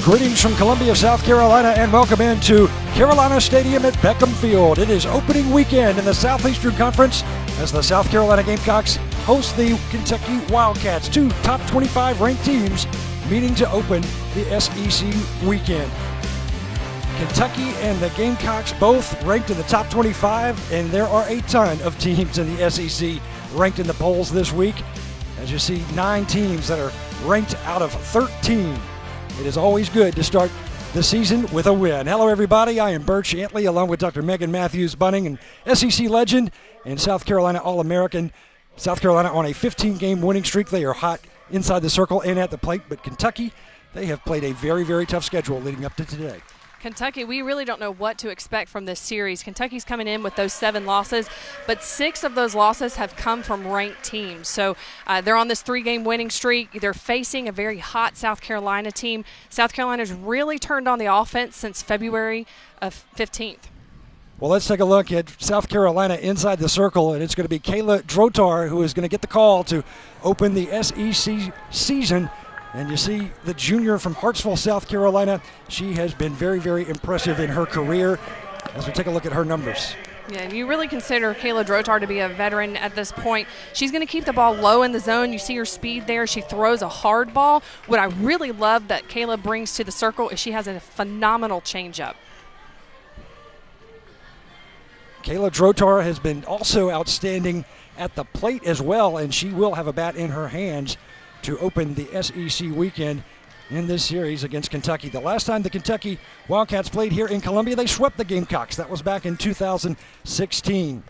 Greetings from Columbia, South Carolina, and welcome into Carolina Stadium at Beckham Field. It is opening weekend in the Southeastern Conference as the South Carolina Gamecocks host the Kentucky Wildcats, two top 25 ranked teams meeting to open the SEC weekend. Kentucky and the Gamecocks both ranked in the top 25, and there are a ton of teams in the SEC ranked in the polls this week. As you see, 9 teams that are ranked out of 13. It is always good to start the season with a win. Hello, everybody. I am Bert Shantley, along with Dr. Megan Matthews-Bunning, an SEC legend and South Carolina All-American. South Carolina on a 15-game winning streak. They are hot inside the circle and at the plate, but Kentucky, they have played a very, very tough schedule leading up to today. Kentucky, we really don't know what to expect from this series. Kentucky's coming in with those 7 losses, but 6 of those losses have come from ranked teams. So they're on this 3-game winning streak. They're facing a very hot South Carolina team. South Carolina's really turned on the offense since February of 15th. Well, let's take a look at South Carolina inside the circle, and it's going to be Kayla Drotar who is going to get the call to open the SEC season. And you see the junior from Hartsville, South Carolina. She has been very, very impressive in her career as we take a look at her numbers. Yeah, you really consider Kayla Drotar to be a veteran at this point. She's going to keep the ball low in the zone. You see her speed there. She throws a hard ball. What I really love that Kayla brings to the circle is she has a phenomenal changeup. Kayla Drotar has been also outstanding at the plate as well, and she will have a bat in her hands to open the SEC weekend in this series against Kentucky. The last time the Kentucky Wildcats played here in Columbia, they swept the Gamecocks. That was back in 2016.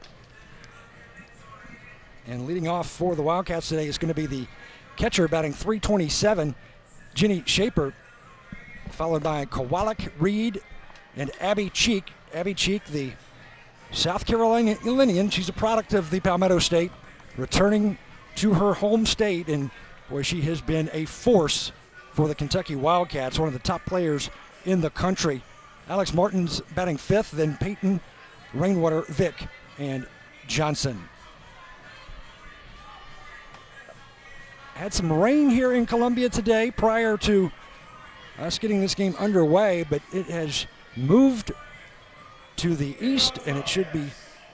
And leading off for the Wildcats today is going to be the catcher batting .327, Jenny Shaper, followed by Kowalik Reed and Abby Cheek. Abby Cheek, the South Carolinian, she's a product of the Palmetto State, returning to her home state, and where she has been a force for the Kentucky Wildcats, one of the top players in the country. Alex Martin's batting 5th, then Peyton, Rainwater, Vick, and Johnson. Had some rain here in Columbia today prior to us getting this game underway, but it has moved to the east, and it should be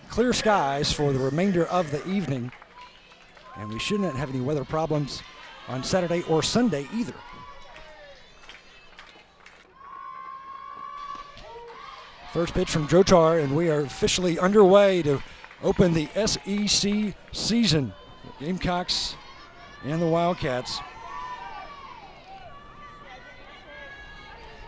clear skies for the remainder of the evening. And we shouldn't have any weather problems on Saturday or Sunday either. First pitch from Drotar, and we are officially underway to open the SEC season. The Gamecocks and the Wildcats.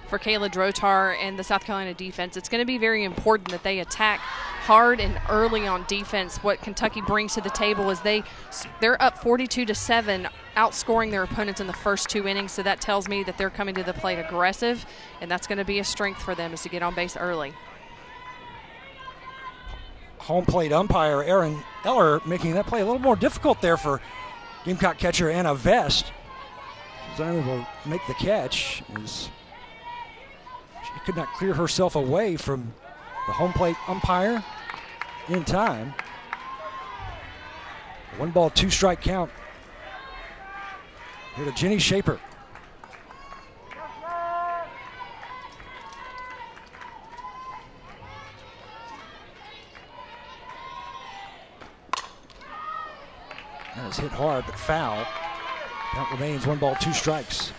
For Kayla Drotar and the South Carolina defense, it's going to be very important that they attack hard and early on defense. What Kentucky brings to the table is they're up 42-7, outscoring their opponents in the first 2 innings, so that tells me that they're coming to the plate aggressive, and that's going to be a strength for them, is to get on base early. Home plate umpire Aaron Eller making that play a little more difficult there for Gamecock catcher Anna Vest. She's unable to make the catch. She could not clear herself away from the home plate umpire in time. 1 ball, 2 strike count. Here to Jenny Shaper. That is hit hard, but foul. Count remains 1 ball, 2 strikes.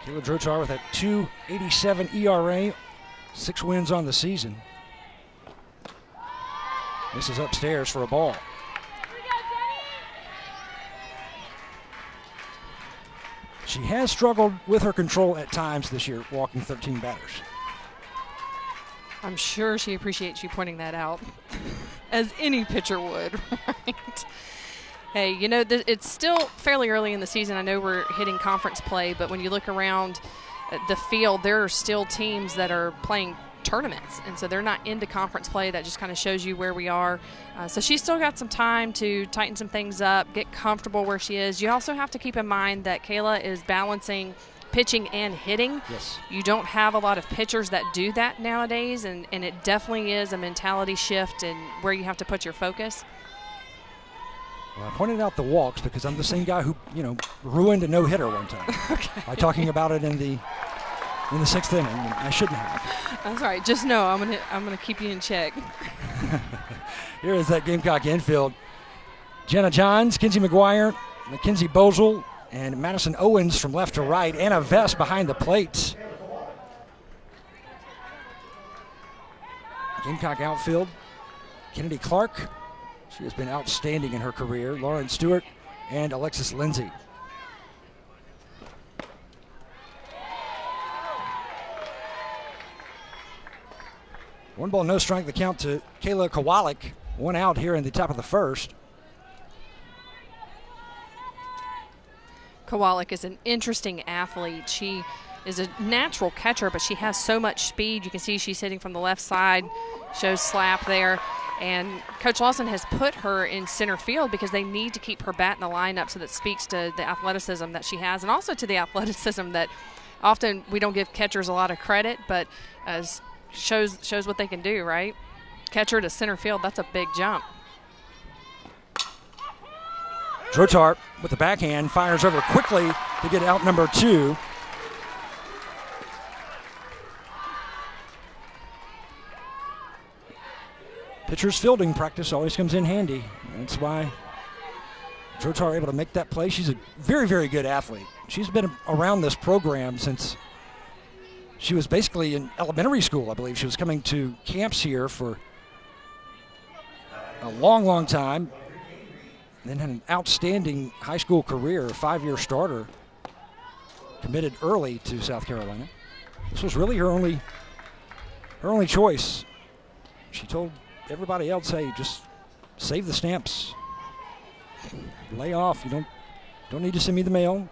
Kayla Drotar with that .287 ERA, 6 wins on the season. This is upstairs for a ball. She has struggled with her control at times this year, walking 13 batters. I'm sure she appreciates you pointing that out, as any pitcher would, right? Hey, you know, it's still fairly early in the season. I know we're hitting conference play, but when you look around the field, there are still teams that are playing tournaments, and so they're not into conference play. That just kind of shows you where we are. So she's still got some time to tighten some things up, get comfortable where she is. You also have to keep in mind that Kayla is balancing pitching and hitting. Yes. You don't have a lot of pitchers that do that nowadays, and it definitely is a mentality shift and where you have to put your focus. Well, I pointed out the walks because I'm the same guy who, ruined a no-hitter one time by talking about it in the 6th inning. I shouldn't have. That's all right. Just know I'm gonna keep you in check. Here is that Gamecock infield. Jenna Johns, Kinsey McGuire, Mackenzie Bozel, and Madison Owens from left to right. Anna Vest behind the plate. Gamecock outfield. Kennedy Clark. She has been outstanding in her career. Lauren Stewart and Alexis Lindsay. One ball, no strike, the count to Kayla Kowalik. One out here in the top of the first. Kowalik is an interesting athlete. She is a natural catcher, but she has so much speed. You can see she's hitting from the left side, shows slap there. And Coach Lawson has put her in center field because they need to keep her bat in the lineup, so that speaks to the athleticism that she has, and also to the athleticism that often we don't give catchers a lot of credit, but as shows what they can do, right? Catcher to center field, that's a big jump. Drotar with the backhand fires over quickly to get out number 2. Pitcher's fielding practice always comes in handy. That's why Drotar able to make that play. She's a very, very good athlete. She's been around this program since she was basically in elementary school, I believe. She was coming to camps here for a long, long time. Then had an outstanding high school career, a 5-year starter, committed early to South Carolina. This was really her only choice. She told everybody else, hey, just save the stamps. Lay off. You don't need to send me the mail.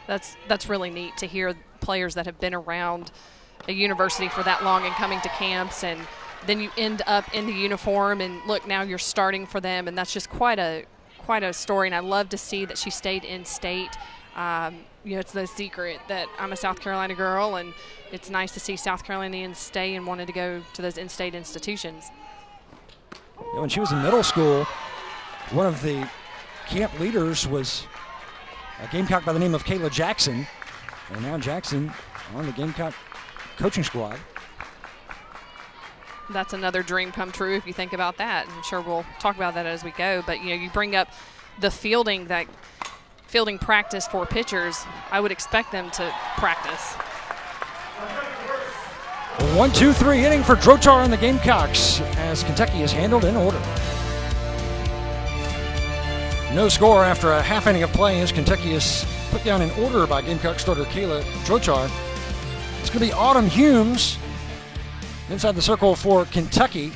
That's really neat to hear players that have been around a university for that long and coming to camps, and then you end up in the uniform, and look, now you're starting for them, and that's just quite a story. And I love to see that she stayed in state. It's no secret that I'm a South Carolina girl, and it's nice to see South Carolinians stay and wanted to go to those in-state institutions. When she was in middle school, one of the camp leaders was a Gamecock by the name of Kayla Jackson, and now Jackson on the Gamecock coaching squad. That's another dream come true if you think about that. I'm sure we'll talk about that as we go, but you bring up the fielding practice for pitchers. I would expect them to practice. 1-2-3 inning for Drotar and the Gamecocks as Kentucky is handled in order. No score after a half inning of play as Kentucky is put down in order by Gamecock starter Kayla Drotar. It's going to be Autumn Humes inside the circle for Kentucky.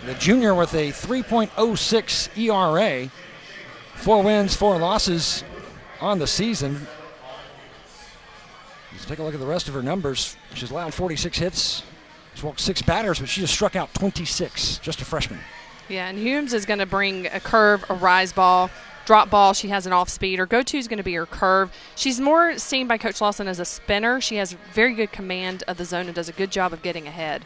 The junior with a 3.06 ERA. 4 wins, 4 losses on the season. Let's take a look at the rest of her numbers. She's allowed 46 hits. She's walked 6 batters, but she just struck out 26, just a freshman. Yeah, and Humes is going to bring a curve, a rise ball, drop ball. She has an off speed. Her go-to is going to be her curve. She's more seen by Coach Lawson as a spinner. She has very good command of the zone and does a good job of getting ahead.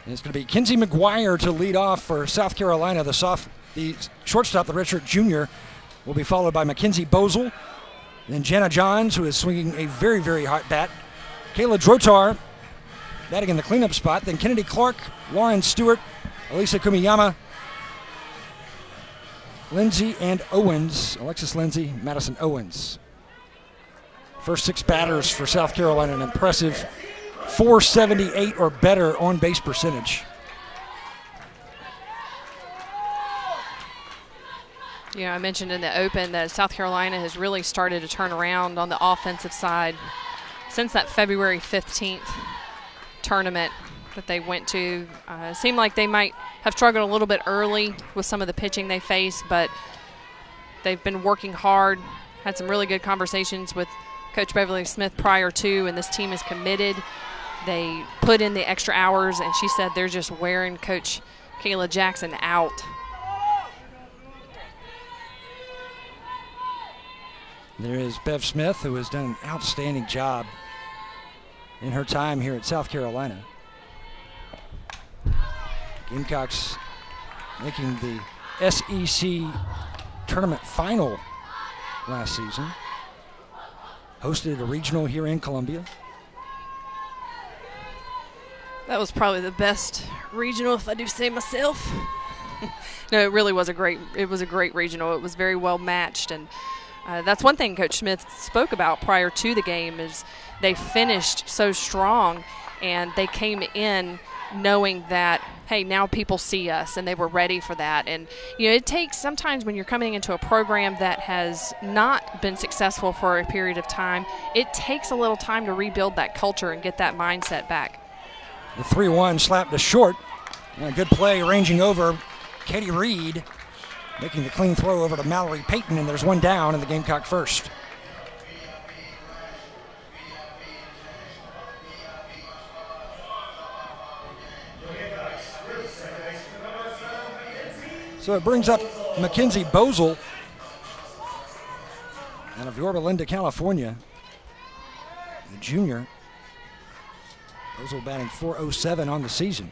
And it's going to be Kinsey McGuire to lead off for South Carolina. The shortstop, the redshirt junior, will be followed by Mackenzie Bozel. Then Jenna Johns, who is swinging a very, very hot bat. Kayla Drotar batting in the cleanup spot. Then Kennedy Clark, Lauren Stewart, Elisa Kumiyama, Lindsay and Owens. Alexis Lindsay, Madison Owens. First 6 batters for South Carolina, an impressive 478 or better on base percentage. I mentioned in the open that South Carolina has really started to turn around on the offensive side since that February 15th tournament that they went to. It seemed like they might have struggled a little bit early with some of the pitching they faced, but they've been working hard, had some really good conversations with Coach Beverly Smith prior to, and this team is committed. They put in the extra hours, and she said they're just wearing Coach Kayla Jackson out. There is Bev Smith, who has done an outstanding job in her time here at South Carolina. Gamecocks making the SEC tournament final last season. Hosted a regional here in Columbia. That was probably the best regional, if I do say myself. No, it really was a great regional. It was very well matched, and that's one thing Coach Smith spoke about prior to the game is they finished so strong, and they came in knowing that, hey, now people see us, and they were ready for that. And, you know, it takes sometimes when you're coming into a program that has not been successful for a period of time, it takes a little time to rebuild that culture and get that mindset back. The 3-1 slapped to short. And a good play ranging over Katie Reed, making the clean throw over to Mallory Payton, and there's one down in the Gamecock first. So it brings up Mackenzie Bosel out of Yorba Linda, California, the junior. Bosel batting .407 on the season.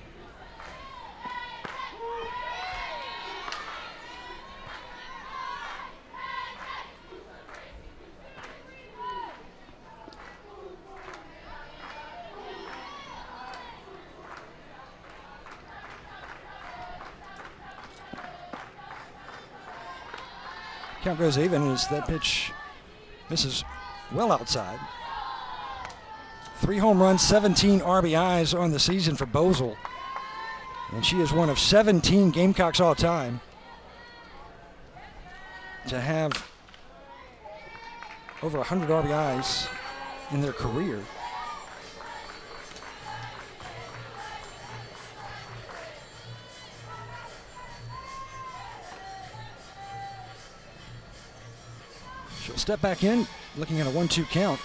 Count goes even as that pitch misses well outside. 3 home runs, 17 RBIs on the season for Bosel. And she is one of 17 Gamecocks all time to have over 100 RBIs in their career. She'll step back in, looking at a 1-2 count.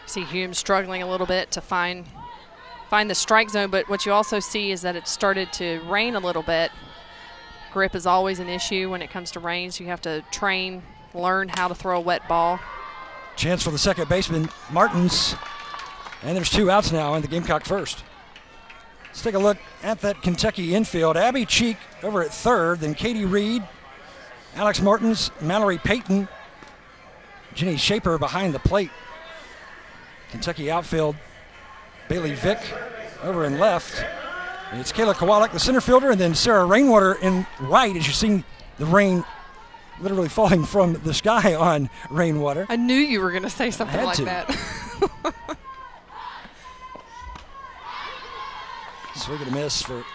See Hume struggling a little bit to find the strike zone, but what you also see is that it started to rain a little bit. Grip is always an issue when it comes to rain, so you have to train, learn how to throw a wet ball. Chance for the second baseman, Martins. And there's 2 outs now in the Gamecock first. Let's take a look at that Kentucky infield. Abby Cheek over at third, then Katie Reed, Alex Martins, Mallory Payton, Jenny Shaper behind the plate. Kentucky outfield, Bailey Vick over in left. It's Kayla Kowalik, the center fielder, and then Sarah Rainwater in right, as you see the rain literally falling from the sky on Rainwater. I knew you were going to say something like that. Swing and a miss for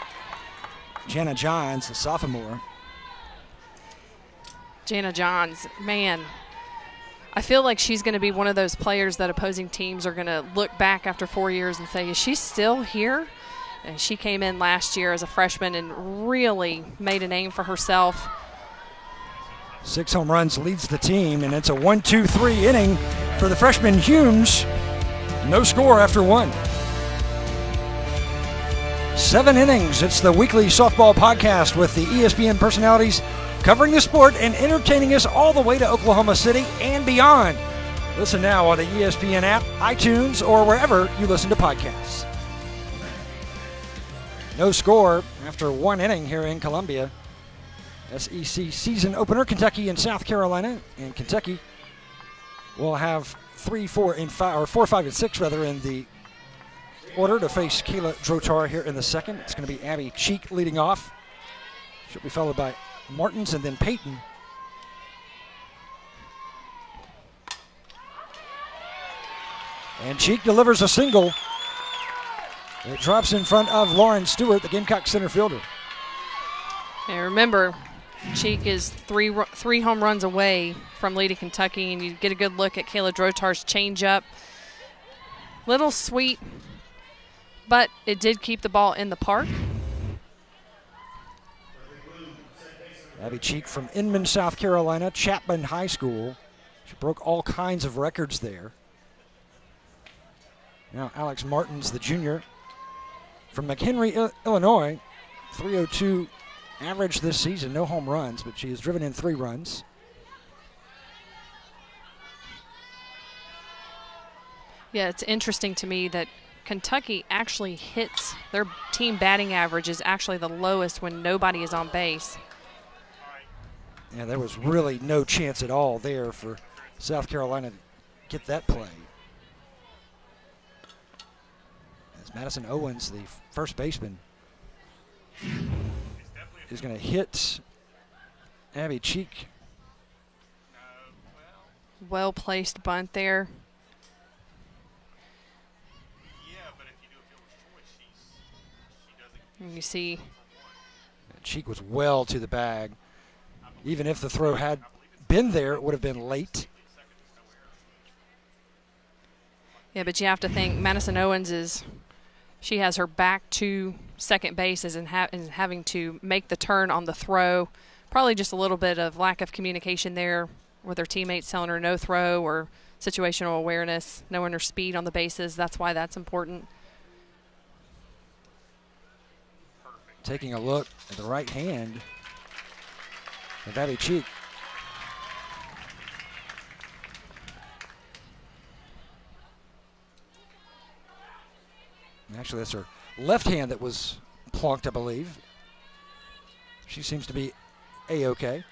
Jana Johns, the sophomore. Jana Johns, man, I feel like she's going to be one of those players that opposing teams are going to look back after 4 years and say, is she still here? And she came in last year as a freshman and really made a name for herself. 6 home runs, leads the team, and it's a 1-2-3 inning for the freshman Humes. No score after 1. 7 innings. It's the weekly softball podcast with the ESPN personalities covering the sport and entertaining us all the way to Oklahoma City and beyond. Listen now on the ESPN app, iTunes, or wherever you listen to podcasts. No score after 1 inning here in Columbia. SEC season opener, Kentucky and South Carolina. And Kentucky will have 3, 4, and 5, or 4, 5, and 6 rather in the order to face Kayla Drotar here in the second. It's going to be Abby Cheek leading off. She'll be followed by Martins and then Payton. And Cheek delivers a single. It drops in front of Lauren Stewart, the Gamecock center fielder. And remember, Cheek is three home runs away from leading Kentucky, and you get a good look at Kayla Drotar's changeup. Little sweet, but it did keep the ball in the park. Abby Cheek from Inman, South Carolina, Chapman High School. She broke all kinds of records there. Now Alex Martins, the junior, from McHenry, Illinois, 302 average this season, no home runs, but she has driven in 3 runs. Yeah, it's interesting to me that Kentucky actually hits, their team batting average is actually the lowest when nobody is on base. Yeah, there was really no chance at all there for South Carolina to get that play. As Madison Owens, the first baseman, is going to hit Abby Cheek. Well-placed bunt there. And you see Cheek was well to the bag. Even if the throw had been there, it would have been late. Yeah, but you have to think Madison Owens she has her back to second base and having to make the turn on the throw. Probably just a little bit of lack of communication there with her teammates telling her no throw or situational awareness, knowing her speed on the bases. That's why that's important. Taking a look at the right hand of Abby Cheek. Actually, that's her left hand that was plunked, I believe. She seems to be A-okay.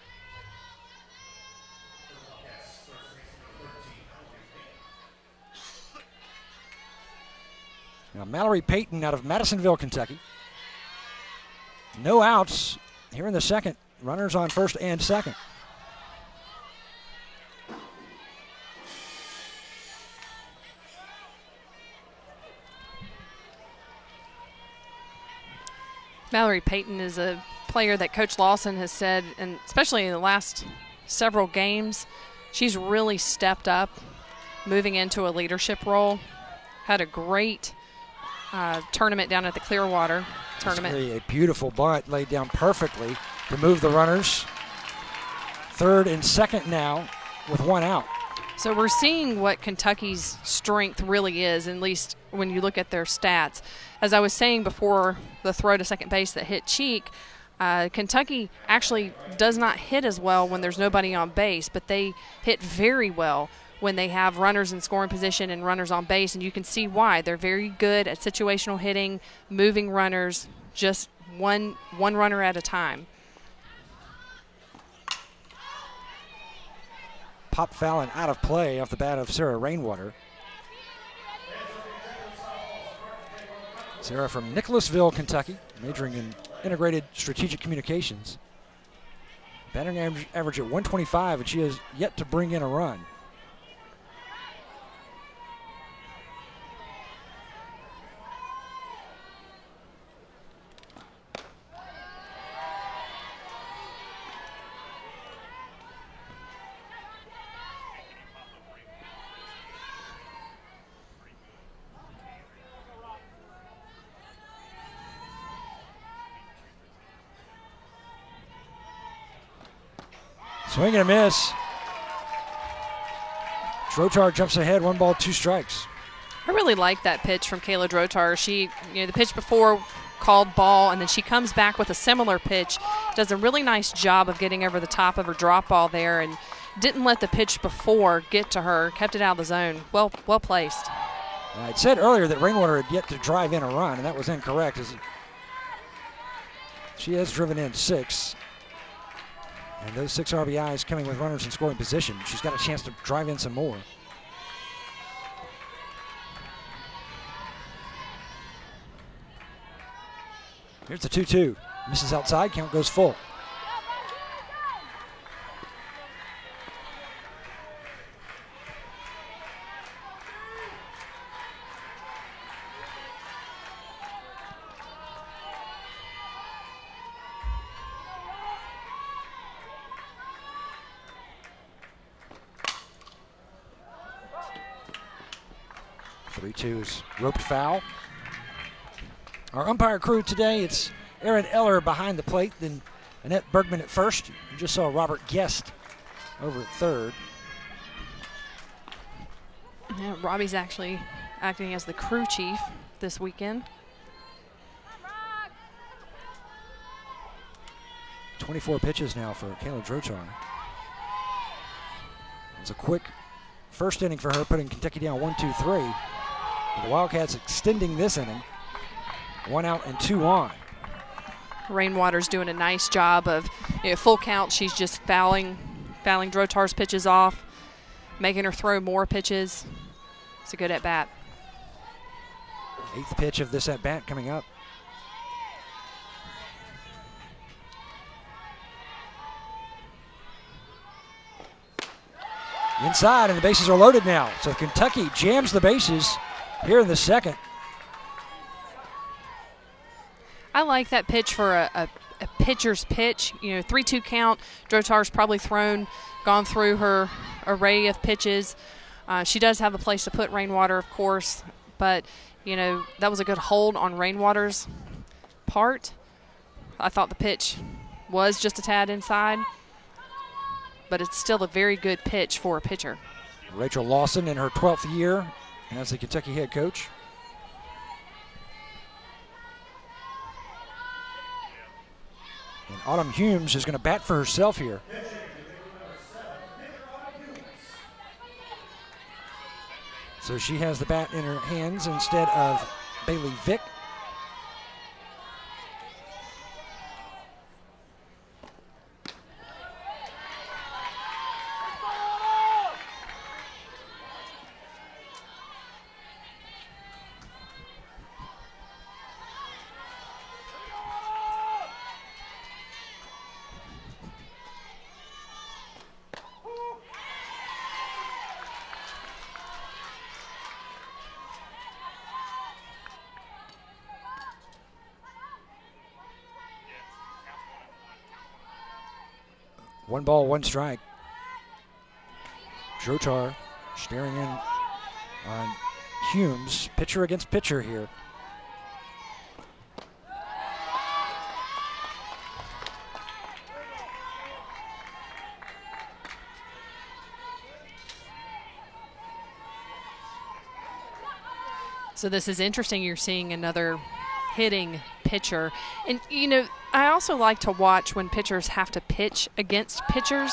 Now, Mallory Payton out of Madisonville, Kentucky. No outs here in the second. Runners on first and second. Mallory Payton is a player that Coach Lawson has said, and especially in the last several games, she's really stepped up, moving into a leadership role. Had a great tournament down at the Clearwater tournament. Really a beautiful bunt laid down perfectly to move the runners. Third and second now with 1 out. So we're seeing what Kentucky's strength really is, at least when you look at their stats. As I was saying before the throw to second base that hit Cheek, Kentucky actually does not hit as well when there's nobody on base, but they hit very well when they have runners in scoring position and runners on base, and you can see why. They're very good at situational hitting, moving runners, just one runner at a time. Pop foul and out of play off the bat of Sarah Rainwater. Sarah from Nicholasville, Kentucky, majoring in integrated strategic communications. Batting average at 125, and she has yet to bring in a run. Swing and a miss. Drotar jumps ahead, 1 ball, 2 strikes. I really like that pitch from Kayla Drotar. She, the pitch before called ball, and then she comes back with a similar pitch. Does a really nice job of getting over the top of her drop ball there, and didn't let the pitch before get to her. Kept it out of the zone. Well placed. I said earlier that Rainwater had yet to drive in a run, and that was incorrect. She has driven in 6. And those 6 RBIs coming with runners in scoring position. She's got a chance to drive in some more. Here's the 2-2. Misses outside, count goes full. Is roped foul. Our umpire crew today, it's Aaron Eller behind the plate, then Annette Bergman at first. You just saw Robert Guest over at third. Yeah, Robbie's actually acting as the crew chief this weekend. 24 pitches now for Kayla Drotar. It's a quick first inning for her, putting Kentucky down 1-2-3. The Wildcats extending this inning. 1 out and 2 on. Rainwater's doing a nice job of, full count. She's just fouling Drotar's pitches off, making her throw more pitches. It's a good at bat. 8th pitch of this at bat coming up. Inside, and the bases are loaded now. So Kentucky jams the bases here in the second. I like that pitch for a pitcher's pitch. 3-2 count. Drotar's probably gone through her array of pitches. She does have a place to put Rainwater, of course, but, that was a good hold on Rainwater's part. I thought the pitch was just a tad inside, but it's still a very good pitch for a pitcher. Rachel Lawson in her 12th year as the Kentucky head coach. And Autumn Humes is going to bat for herself here. So she has the bat in her hands instead of Bailey Vick. One ball, one strike. Drotar staring in on Humes, pitcher against pitcher here. So this is interesting. You're seeing another hitting pitcher. And, I also like to watch when pitchers have to pitch against pitchers.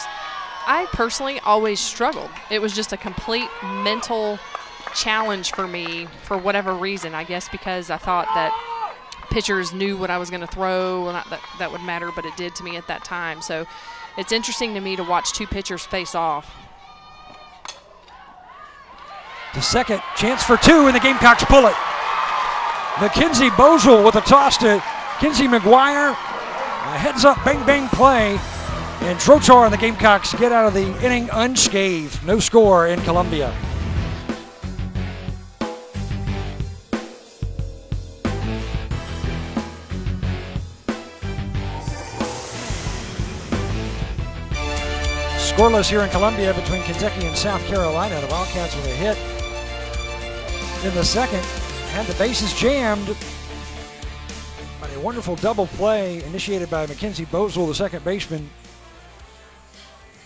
I personally always struggled. It was just a complete mental challenge for me for whatever reason. I guess because I thought that pitchers knew what I was going to throw. Well, not that would matter, but it did to me at that time. So it's interesting to me to watch two pitchers face off. The second, chance for two, and the Gamecocks pull it. Mackenzie Bozell with a toss to Kinsey McGuire. A heads-up bang-bang play, and Drotar and the Gamecocks get out of the inning unscathed. No score in Columbia. Scoreless here in Columbia between Kentucky and South Carolina. The Wildcats with a hit in the second had the bases jammed. A wonderful double play initiated by Mackenzie Bozell, the second baseman.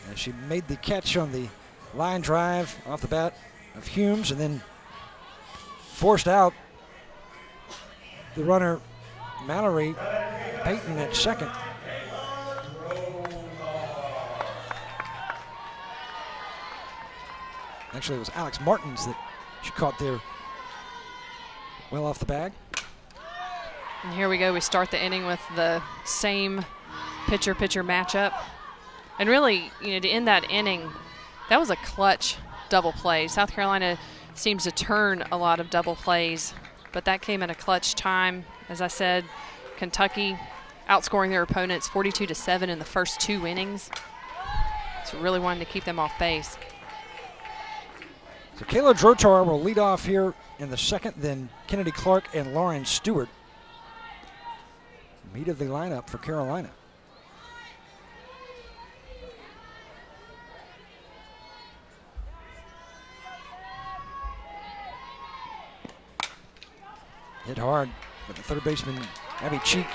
And she made the catch on the line drive off the bat of Humes and then forced out the runner Mallory Payton at second. Actually, it was Alex Martins that she caught there well off the bag. And here we go. We start the inning with the same pitcher-pitcher matchup. And really, to end that inning, that was a clutch double play. South Carolina seems to turn a lot of double plays, but that came at a clutch time. As I said, Kentucky outscoring their opponents 42-7 in the first 2 innings. So really wanting to keep them off base. So Kayla Drotar will lead off here in the second, then Kennedy Clark and Lauren Stewart. Meat of the lineup for Carolina. Hit hard, but the third baseman, Abby Cheek,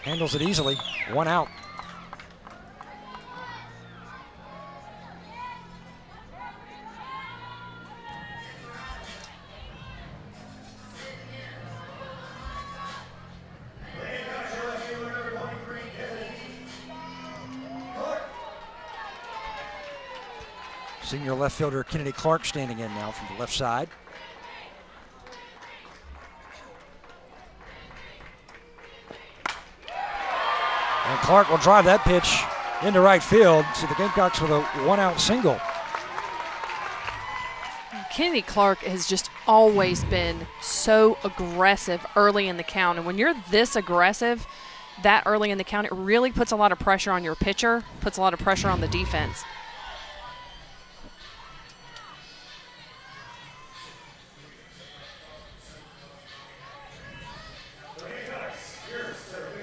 handles it easily. 1 out. Senior left fielder Kennedy Clark standing in now from the left side. And Clark will drive that pitch into right field. So the Gamecocks with a 1-out single. Kennedy Clark has just always been so aggressive early in the count. And when you're this aggressive that early in the count, it really puts a lot of pressure on your pitcher, puts a lot of pressure on the defense.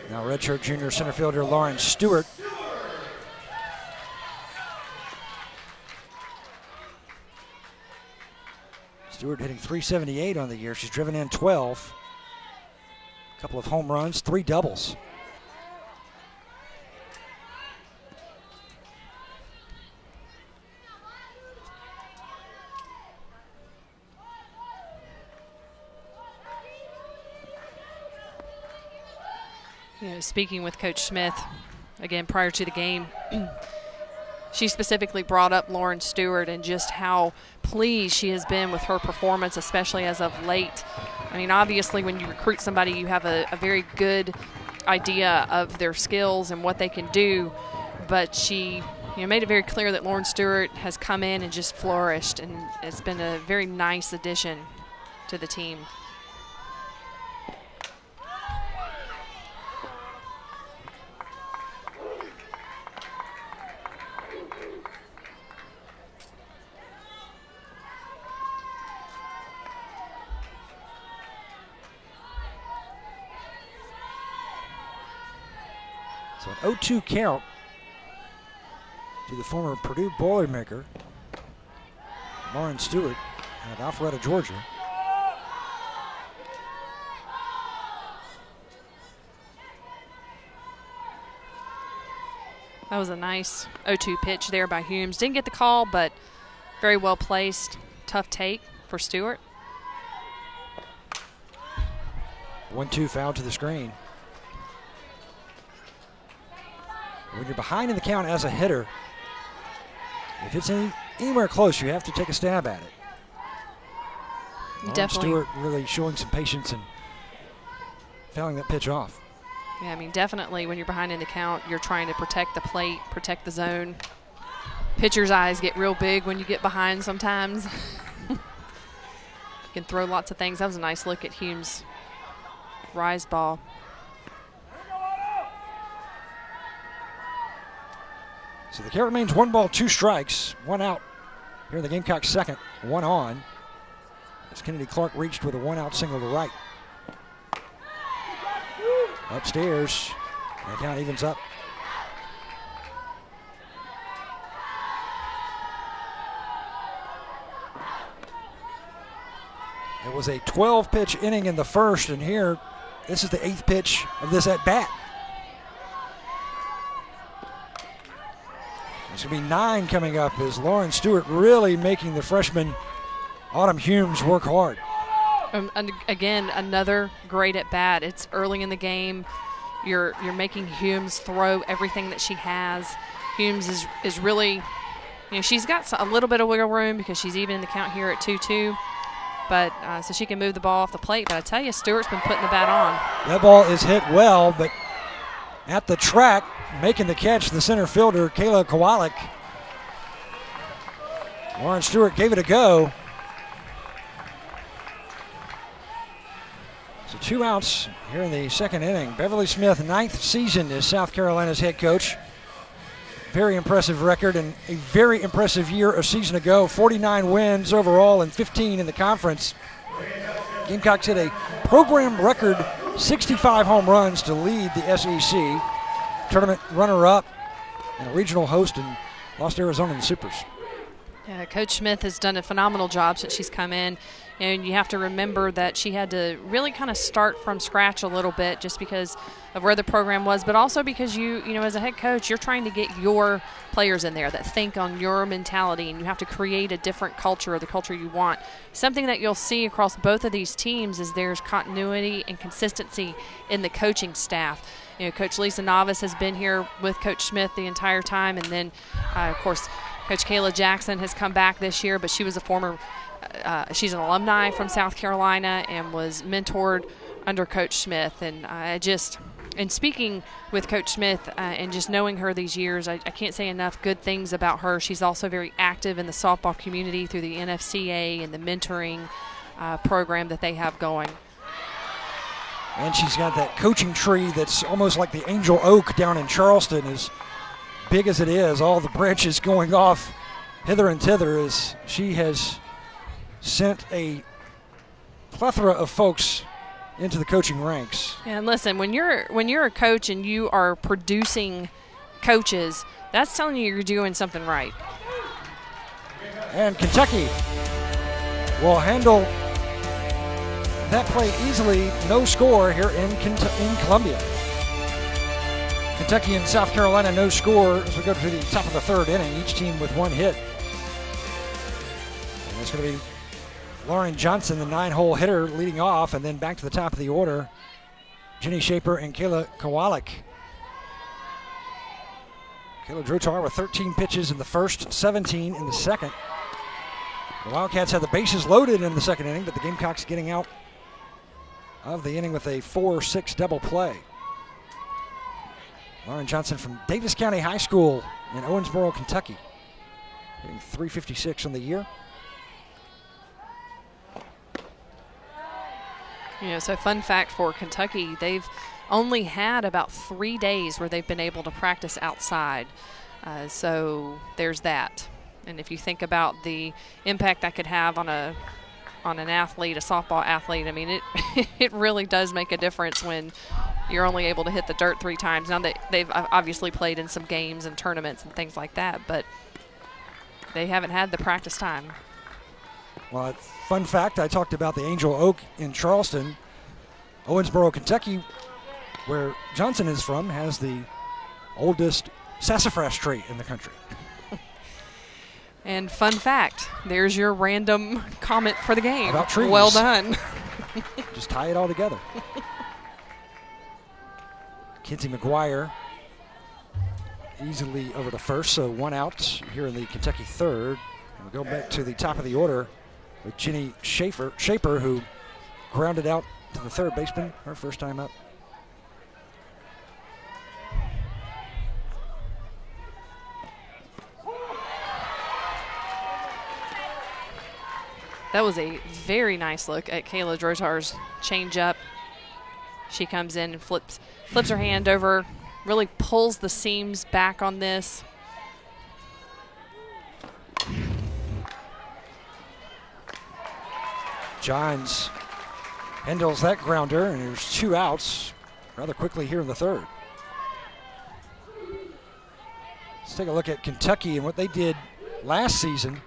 Now redshirt junior center fielder Lauren Stewart. Stewart hitting .378 on the year. She's driven in 12. A couple of home runs, 3 doubles. You know, speaking with Coach Smith, again, prior to the game, she specifically brought up Lauren Stewart and just how pleased she has been with her performance, especially as of late. I mean, obviously, when you recruit somebody, you have a very good idea of their skills and what they can do, but she made it very clear that Lauren Stewart has come in and just flourished, and it's been a very nice addition to the team. So an 0-2 count to the former Purdue Boilermaker, Lauren Stewart, out of Alpharetta, Georgia. That was a nice 0-2 pitch there by Humes. Didn't get the call, but very well placed. Tough take for Stewart. 1-2 foul to the screen. When you're behind in the count as a hitter, if it's anywhere close, you have to take a stab at it. Definitely. Stewart really showing some patience and fouling that pitch off. Yeah, I mean, definitely when you're behind in the count, you're trying to protect the plate, protect the zone. Pitcher's eyes get real big when you get behind sometimes. You can throw lots of things. That was a nice look at Humes' rise ball. So the count remains 1 ball, 2 strikes, 1 out. Here in the Gamecocks' second, 1 on. As Kennedy Clark reached with a 1-out single to right. Upstairs, and the count evens up. It was a 12-pitch inning in the first, and here, this is the 8th pitch of this at-bat. There's going to be 9 coming up as Lauren Stewart really making the freshman Autumn Humes work hard. And again, another great at bat. It's early in the game. You're making Humes throw everything that she has. Humes is really, she's got a little bit of wiggle room because she's even in the count here at 2-2. But so she can move the ball off the plate. But I tell you, Stewart's been putting the bat on. That ball is hit well, but at the track, making the catch, the center fielder, Kayla Kowalik. Lauren Stewart gave it a go. So 2 outs here in the second inning. Beverly Smith, 9th season as South Carolina's head coach. Very impressive record and a very impressive year a season ago. 49 wins overall and 15 in the conference. Gamecocks hit a program record 65 home runs to lead the SEC. Tournament runner-up and a regional host and lost Arizona in the Supers. Coach Smith has done a phenomenal job since she's come in, and you have to remember that she had to really kind of start from scratch a little bit just because of where the program was, but also because you know, as a head coach, you're trying to get your players in there that think on your mentality, and you have to create a different culture, or the culture you want. Something that you'll see across both of these teams is there's continuity and consistency in the coaching staff. You know, Coach Lisa Navas has been here with Coach Smith the entire time, and then, of course, Coach Kayla Jackson has come back this year, but she was a former she's an alumni from South Carolina and was mentored under Coach Smith. And and speaking with Coach Smith and just knowing her these years, I can't say enough good things about her. She's also very active in the softball community through the NFCA and the mentoring program that they have going. And she's got that coaching tree that's almost like the Angel Oak down in Charleston, as big as it is, all the branches going off hither and thither, as she has sent a plethora of folks into the coaching ranks. And listen, when you're a coach and you are producing coaches, that's telling you you're doing something right. And Kentucky will handle that play easily. No score here in Columbia. Kentucky and South Carolina, no score as we go to the top of the third inning, each team with one hit. And it's going to be Lauren Johnson, the 9-hole hitter, leading off, and then back to the top of the order, Jenny Shaper and Kayla Kowalik. Kayla Drotar with 13 pitches in the first, 17 in the second. The Wildcats had the bases loaded in the second inning, but the Gamecocks getting out of the inning with a 4-6 double play. Lauren Johnson from Davis County High School in Owensboro, Kentucky, hitting .356 on the year. You know, so fun fact for Kentucky, they've only had about 3 days where they've been able to practice outside. So there's that. And if you think about the impact that could have on an athlete, a softball athlete, I mean, it really does make a difference when you're only able to hit the dirt 3 times. Now, they've obviously played in some games and tournaments and things like that, but they haven't had the practice time. Well, fun fact, I talked about the Angel Oak in Charleston. Owensboro, Kentucky, where Johnson is from, has the oldest sassafras tree in the country. And fun fact, there's your random comment for the game. About trees. Well done. Just tie it all together. Kinsey McGuire easily over to first, so 1 out here in the Kentucky third. And we go back to the top of the order with Jenny Shaper, who grounded out to the third baseman, her first time up. That was a very nice look at Kayla Drotar's changeup. She comes in and flips her hand over, really pulls the seams back on this. Johns handles that grounder, and there's 2 outs rather quickly here in the third. Let's take a look at Kentucky and what they did last season.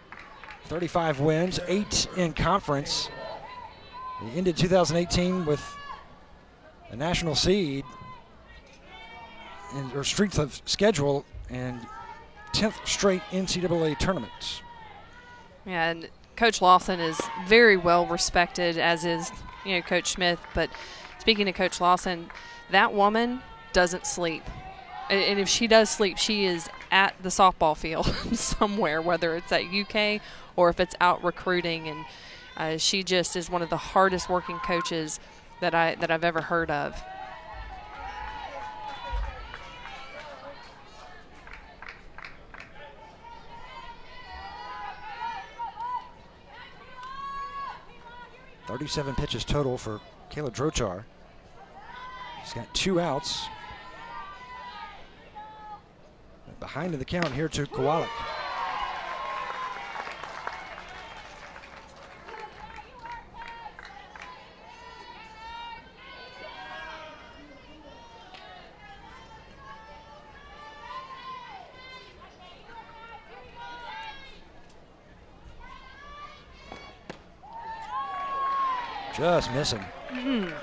35 wins, 8 in conference. They ended 2018 with a national seed or strength of schedule and 10th straight NCAA tournaments. Yeah, and Coach Lawson is very well respected, as is, you know, Coach Smith. But speaking of Coach Lawson, that woman doesn't sleep. And if she does sleep, she is at the softball field somewhere, whether it's at UK or if it's out recruiting. And she just is one of the hardest working coaches that I've ever heard of. .37 pitches total for Kayla Drotar. She's got 2 outs. Behind in the count here to Kowalik. Just missing.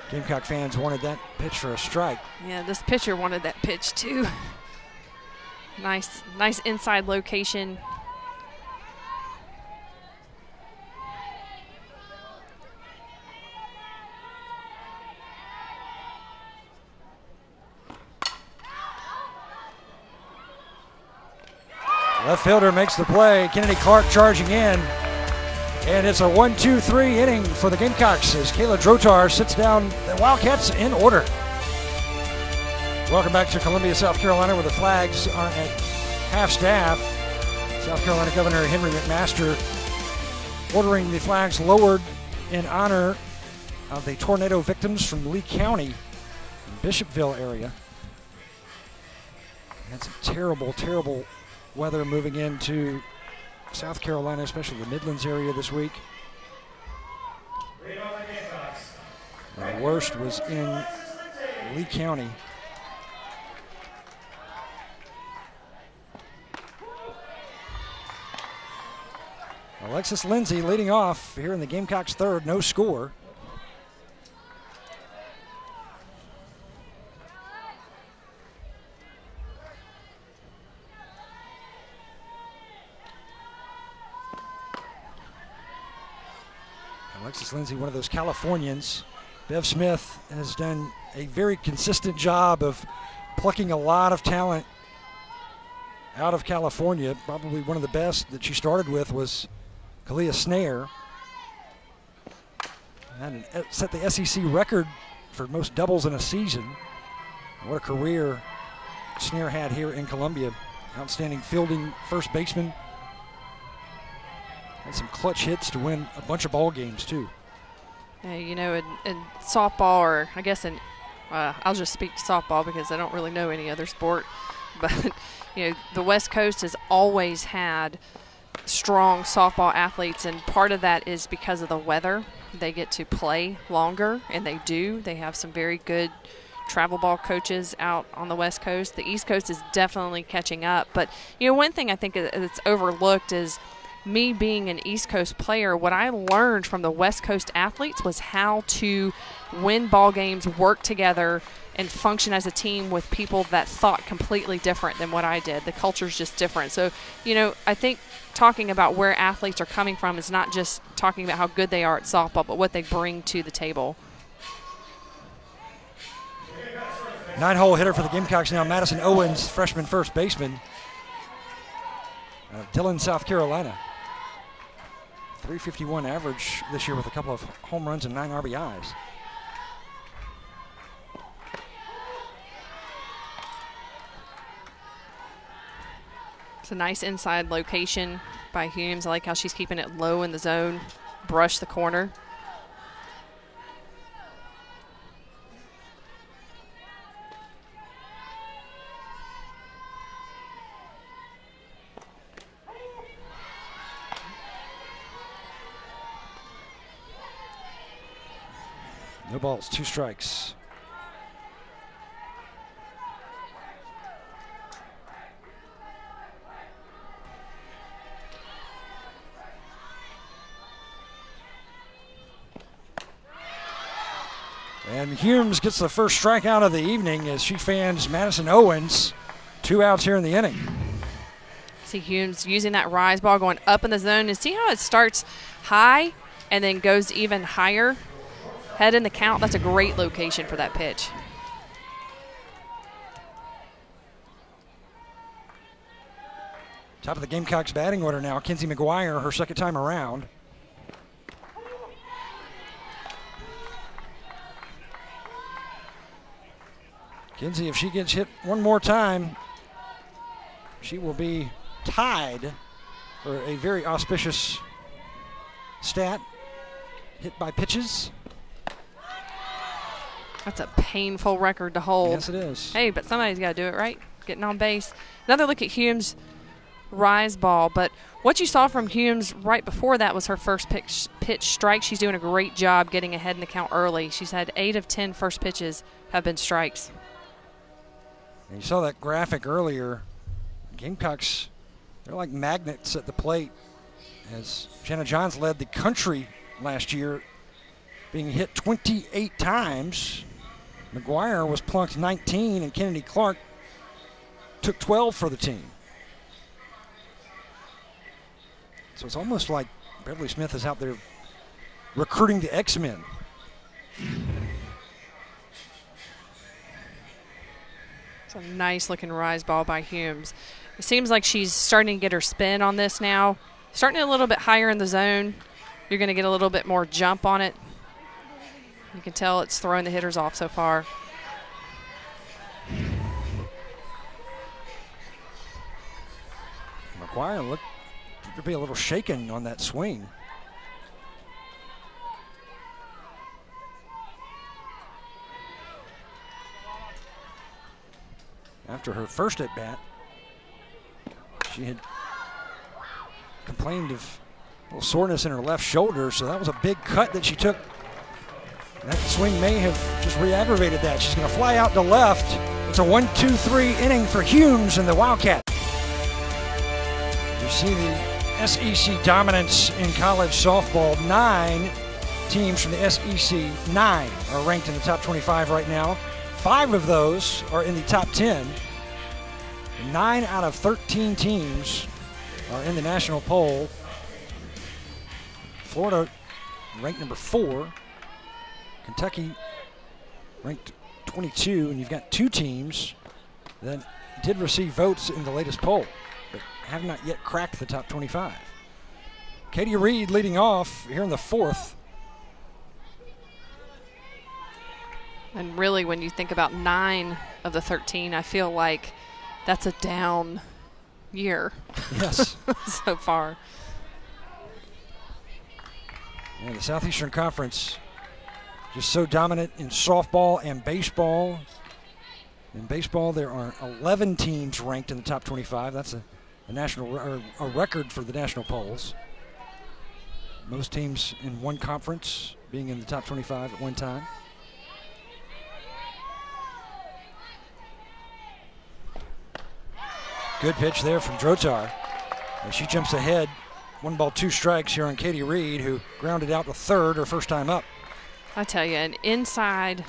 Gamecock fans wanted that pitch for a strike. Yeah, this pitcher wanted that pitch too. Nice inside location. Left fielder makes the play. Kennedy Clark charging in. And it's a 1-2-3 inning for the Gamecocks as Kayla Drotar sits down the Wildcats in order. Welcome back to Columbia, South Carolina, where the flags are at half staff. South Carolina Governor Henry McMaster ordering the flags lowered in honor of the tornado victims from Lee County, Bishopville area. That's terrible, terrible weather moving into South Carolina, especially the Midlands area this week. The worst was in Lee County. Alexis Lindsay leading off here in the Gamecocks' third, no score. Alexis Lindsay, one of those Californians. Bev Smith has done a very consistent job of plucking a lot of talent out of California. Probably one of the best that she started with was Kalia Snare. And set the SEC record for most doubles in a season. What a career Snare had here in Columbia. Outstanding fielding first baseman. Had some clutch hits to win a bunch of ball games too. You know, in softball, or I guess I'll just speak to softball because I don't really know any other sport. But you know, the West Coast has always had strong softball athletes, and part of that is because of the weather. They get to play longer, and they do. They have some very good travel ball coaches out on the West Coast. The East Coast is definitely catching up. But you know, one thing I think that's overlooked is me being an East Coast player. What I learned from the West Coast athletes was how to win ball games, work together, and function as a team with people that thought completely different than what I did. The culture's just different. So, you know, I think talking about where athletes are coming from is not just talking about how good they are at softball, but what they bring to the table. 9-hole hitter for the Gamecocks now, Madison Owens, freshman first baseman out of Dillon, South Carolina. 351 average this year with a couple of home runs and 9 RBIs. It's a nice inside location by Humes. I like how she's keeping it low in the zone, brush the corner. No balls, 2 strikes. And Humes gets the first strikeout of the evening as she fans Madison Owens. 2 outs here in the inning. See Humes using that rise ball, going up in the zone. And see how it starts high and then goes even higher? Head in the count. That's a great location for that pitch. Top of the Gamecocks batting order now. Kenzie McGuire, her second time around. Kenzie, if she gets hit one more time, she will be tied for a very auspicious stat. Hit by pitches. That's a painful record to hold. Yes, it is. Hey, but somebody's got to do it, right? Getting on base. Another look at Humes' rise ball. But what you saw from Humes right before that was her first pitch strike. She's doing a great job getting ahead in the count early. She's had 8 of 10 first pitches have been strikes. And you saw that graphic earlier. Gamecocks, they're like magnets at the plate. As Jenna Johns led the country last year being hit 28 times. McGuire was plunked 19, and Kennedy Clark took 12 for the team. So it's almost like Beverly Smith is out there recruiting the X-Men. It's a nice looking rise ball by Humes. It seems like she's starting to get her spin on this now. Starting a little bit higher in the zone, you're going to get a little bit more jump on it. You can tell it's throwing the hitters off so far. McGuire looked to be a little shaken on that swing. After her first at bat, she had complained of a little soreness in her left shoulder, so that was a big cut that she took. That swing may have just re-aggravated that. She's going to fly out to left. It's a 1-2-3 inning for Humes and the Wildcat. You see the SEC dominance in college softball. 9 teams from the SEC, 9 are ranked in the top 25 right now. 5 of those are in the top 10. 9 out of 13 teams are in the national poll. Florida ranked number 4. Kentucky ranked 22, and you've got 2 teams that did receive votes in the latest poll, but have not yet cracked the top 25. Katie Reed leading off here in the 4th. And really, when you think about 9 of the 13, I feel like that's a down year. Yes. So far. And the Southeastern Conference just so dominant in softball and baseball. In baseball, there are 11 teams ranked in the top 25. That's a national or a record for the national polls. Most teams in one conference being in the top 25 at one time. Good pitch there from Drotar. And she jumps ahead. 1 ball, 2 strikes here on Katie Reed, who grounded out to third her first time up. I tell you, an inside,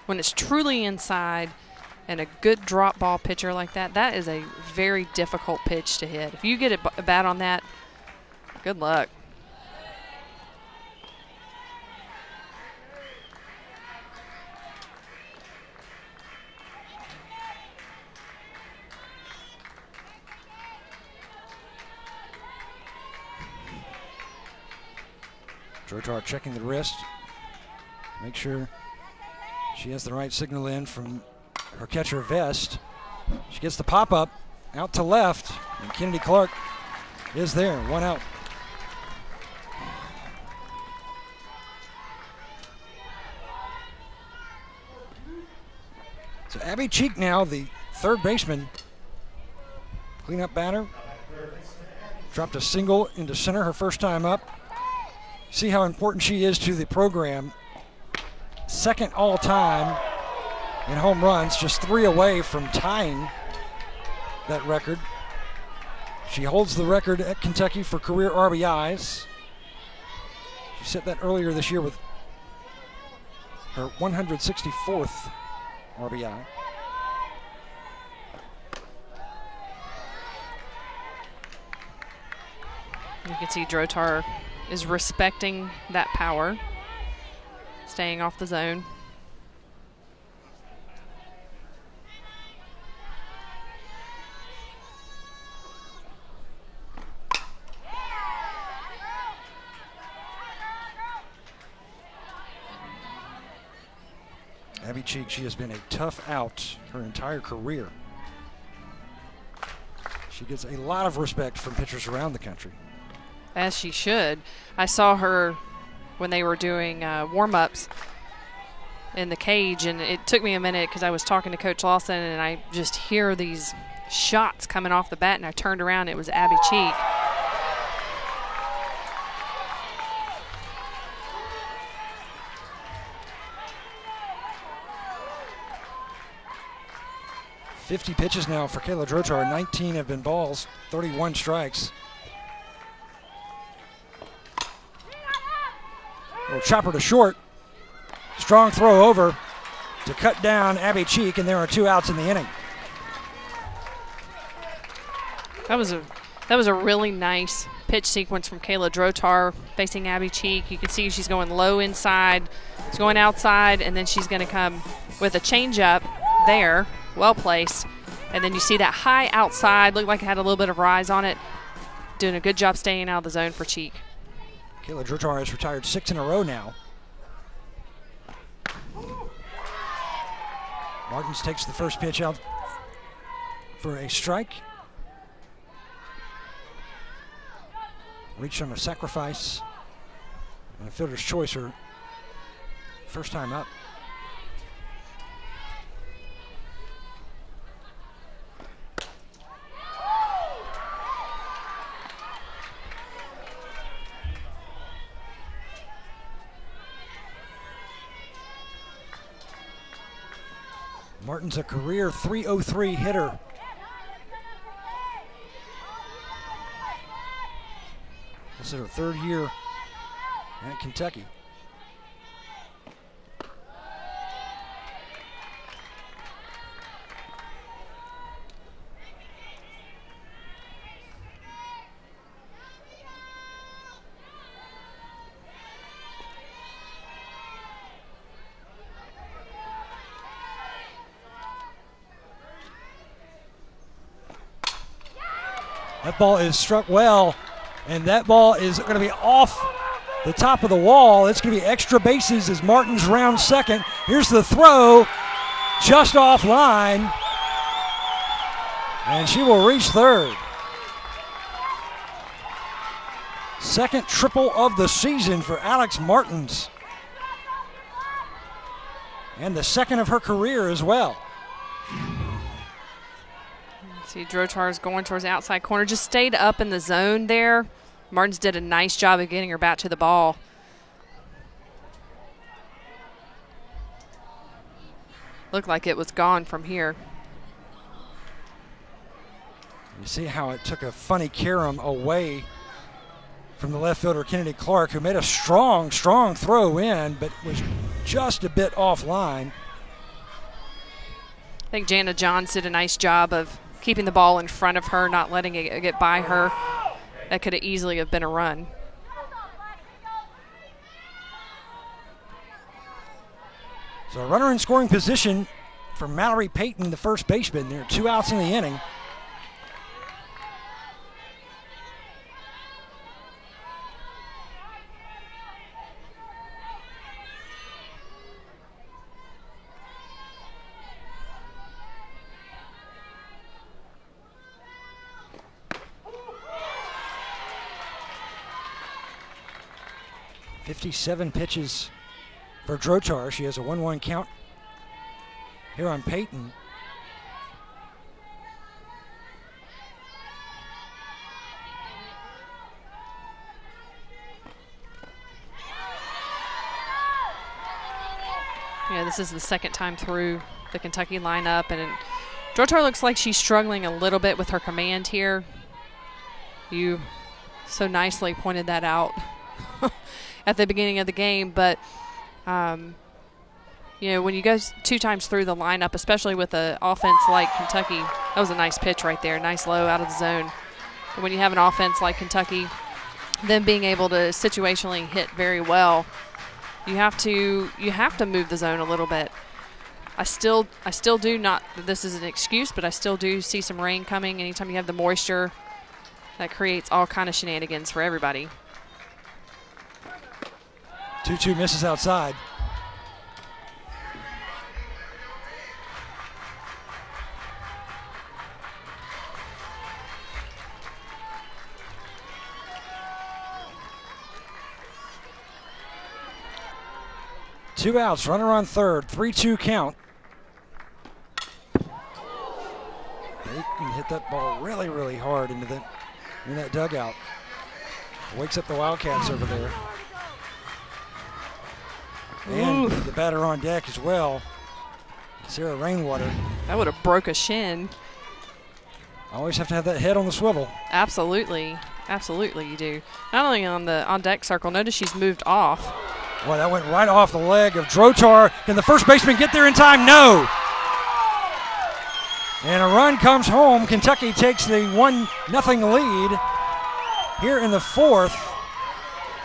when it's truly inside, and a good drop ball pitcher like that, that is a very difficult pitch to hit. If you get a bat on that, good luck. Drotar checking the wrist. Make sure she has the right signal in from her catcher Vest. She gets the pop-up out to left, and Kennedy Clark is there, 1 out. So Abby Cheek now, the third baseman, cleanup batter. Dropped a single into center her first time up. See how important she is to the program. Second all-time in home runs, just 3 away from tying that record. She holds the record at Kentucky for career RBIs. She set that earlier this year with her 164th RBI. You can see Drotar is respecting that power, staying off the zone. Abby Cheek, she has been a tough out her entire career. She gets a lot of respect from pitchers around the country. As she should. I saw her when they were doing warm-ups in the cage, and it took me a minute because I was talking to Coach Lawson, and I just hear these shots coming off the bat, and I turned around, it was Abby Cheek. "50 pitches now for Kayla Drotar. 19 have been balls, 31 strikes. Little chopper to short. Strong throw over to cut down Abby Cheek, and there are 2 outs in the inning. That was a really nice pitch sequence from Kayla Drotar facing Abby Cheek. You can see she's going low inside, she's going outside, and then she's going to come with a changeup there, well placed. And then you see that high outside, looked like it had a little bit of rise on it. Doing a good job staying out of the zone for Cheek. Kayla Drotar has retired 6 in a row now. Martins takes the first pitch out for a strike. Reached on a sacrifice. And a fielder's choice her first time up. Martin's a career .303 hitter. This is her 3rd year at Kentucky. That ball is struck well, and that ball is going to be off the top of the wall. It's going to be extra bases as Martins rounds second. Here's the throw, just offline, and she will reach third. Second triple of the season for Alex Martins, and the second of her career as well. See, Drotar's going towards the outside corner. Just stayed up in the zone there. Martins did a nice job of getting her back to the ball. Looked like it was gone from here. You see how it took a funny carom away from the left fielder, Kennedy Clark, who made a strong throw in, but was just a bit offline. I think Jana Johns did a nice job of keeping the ball in front of her, not letting it get by her. That could have easily have been a run. So a runner in scoring position for Mallory Payton, the first baseman. There are 2 outs in the inning. .57 pitches for Drotar. She has a 1-1 count here on Payton. Yeah, this is the second time through the Kentucky lineup, and Drotar looks like she's struggling a little bit with her command here. You so nicely pointed that out at the beginning of the game, but you know, when you go 2 times through the lineup, especially with an offense like Kentucky, that was a nice pitch right there, nice low out of the zone. And when you have an offense like Kentucky, them being able to situationally hit very well, you have to move the zone a little bit. I still do, not that this is an excuse, but I still do see some rain coming. Anytime you have the moisture, that creates all kind of shenanigans for everybody. 2-2 misses outside. Two outs, runner on third, 3-2 count. Payton hit that ball really, really hard into that dugout. Wakes up the Wildcats over there. And the batter on deck as well, Sarah Rainwater. That would have broke a shin. Always have to have that head on the swivel. Absolutely, absolutely you do. Not only on the on deck circle, notice she's moved off. Well, that went right off the leg of Drotar. Can the first baseman get there in time? No. And a run comes home. Kentucky takes the 1-0 lead here in the fourth,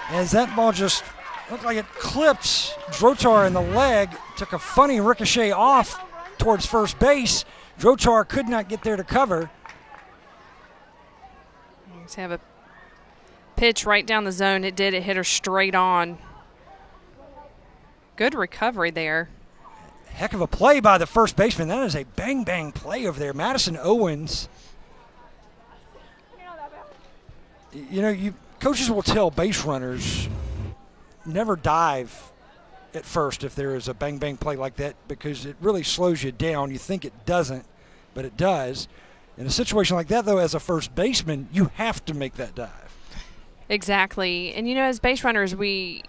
as that ball just looked like it clipped Drotar in the leg. Took a funny ricochet off towards first base. Drotar could not get there to cover. Let's have a pitch right down the zone. It did. It hit her straight on. Good recovery there. Heck of a play by the first baseman. That is a bang-bang play over there. Madison Owens. You know, coaches will tell base runners never dive at first if there is a bang-bang play like that, because it really slows you down. You think it doesn't, but it does. In a situation like that, though, as a first baseman, you have to make that dive. Exactly. And, you know, as base runners, we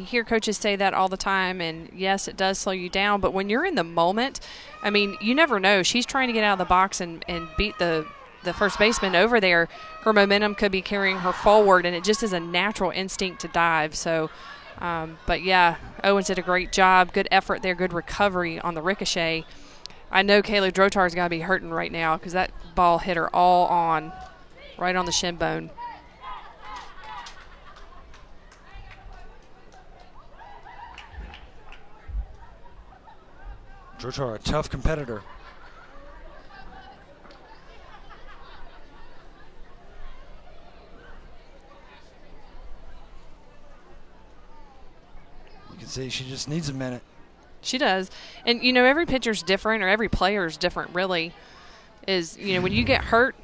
hear coaches say that all the time, and, yes, it does slow you down. But when you're in the moment, I mean, you never know. She's trying to get out of the box and beat the first baseman over there. Her momentum could be carrying her forward, and it just is a natural instinct to dive. So, but, yeah, Owens did a great job. Good effort there, good recovery on the ricochet. I know Kayla Drotar's got to be hurting right now because that ball hit her all on, right on the shin bone. Drotar, a tough competitor. You can see she just needs a minute. She does. And, you know, every pitcher's different, or every player's different, really. You know, when you get hurt,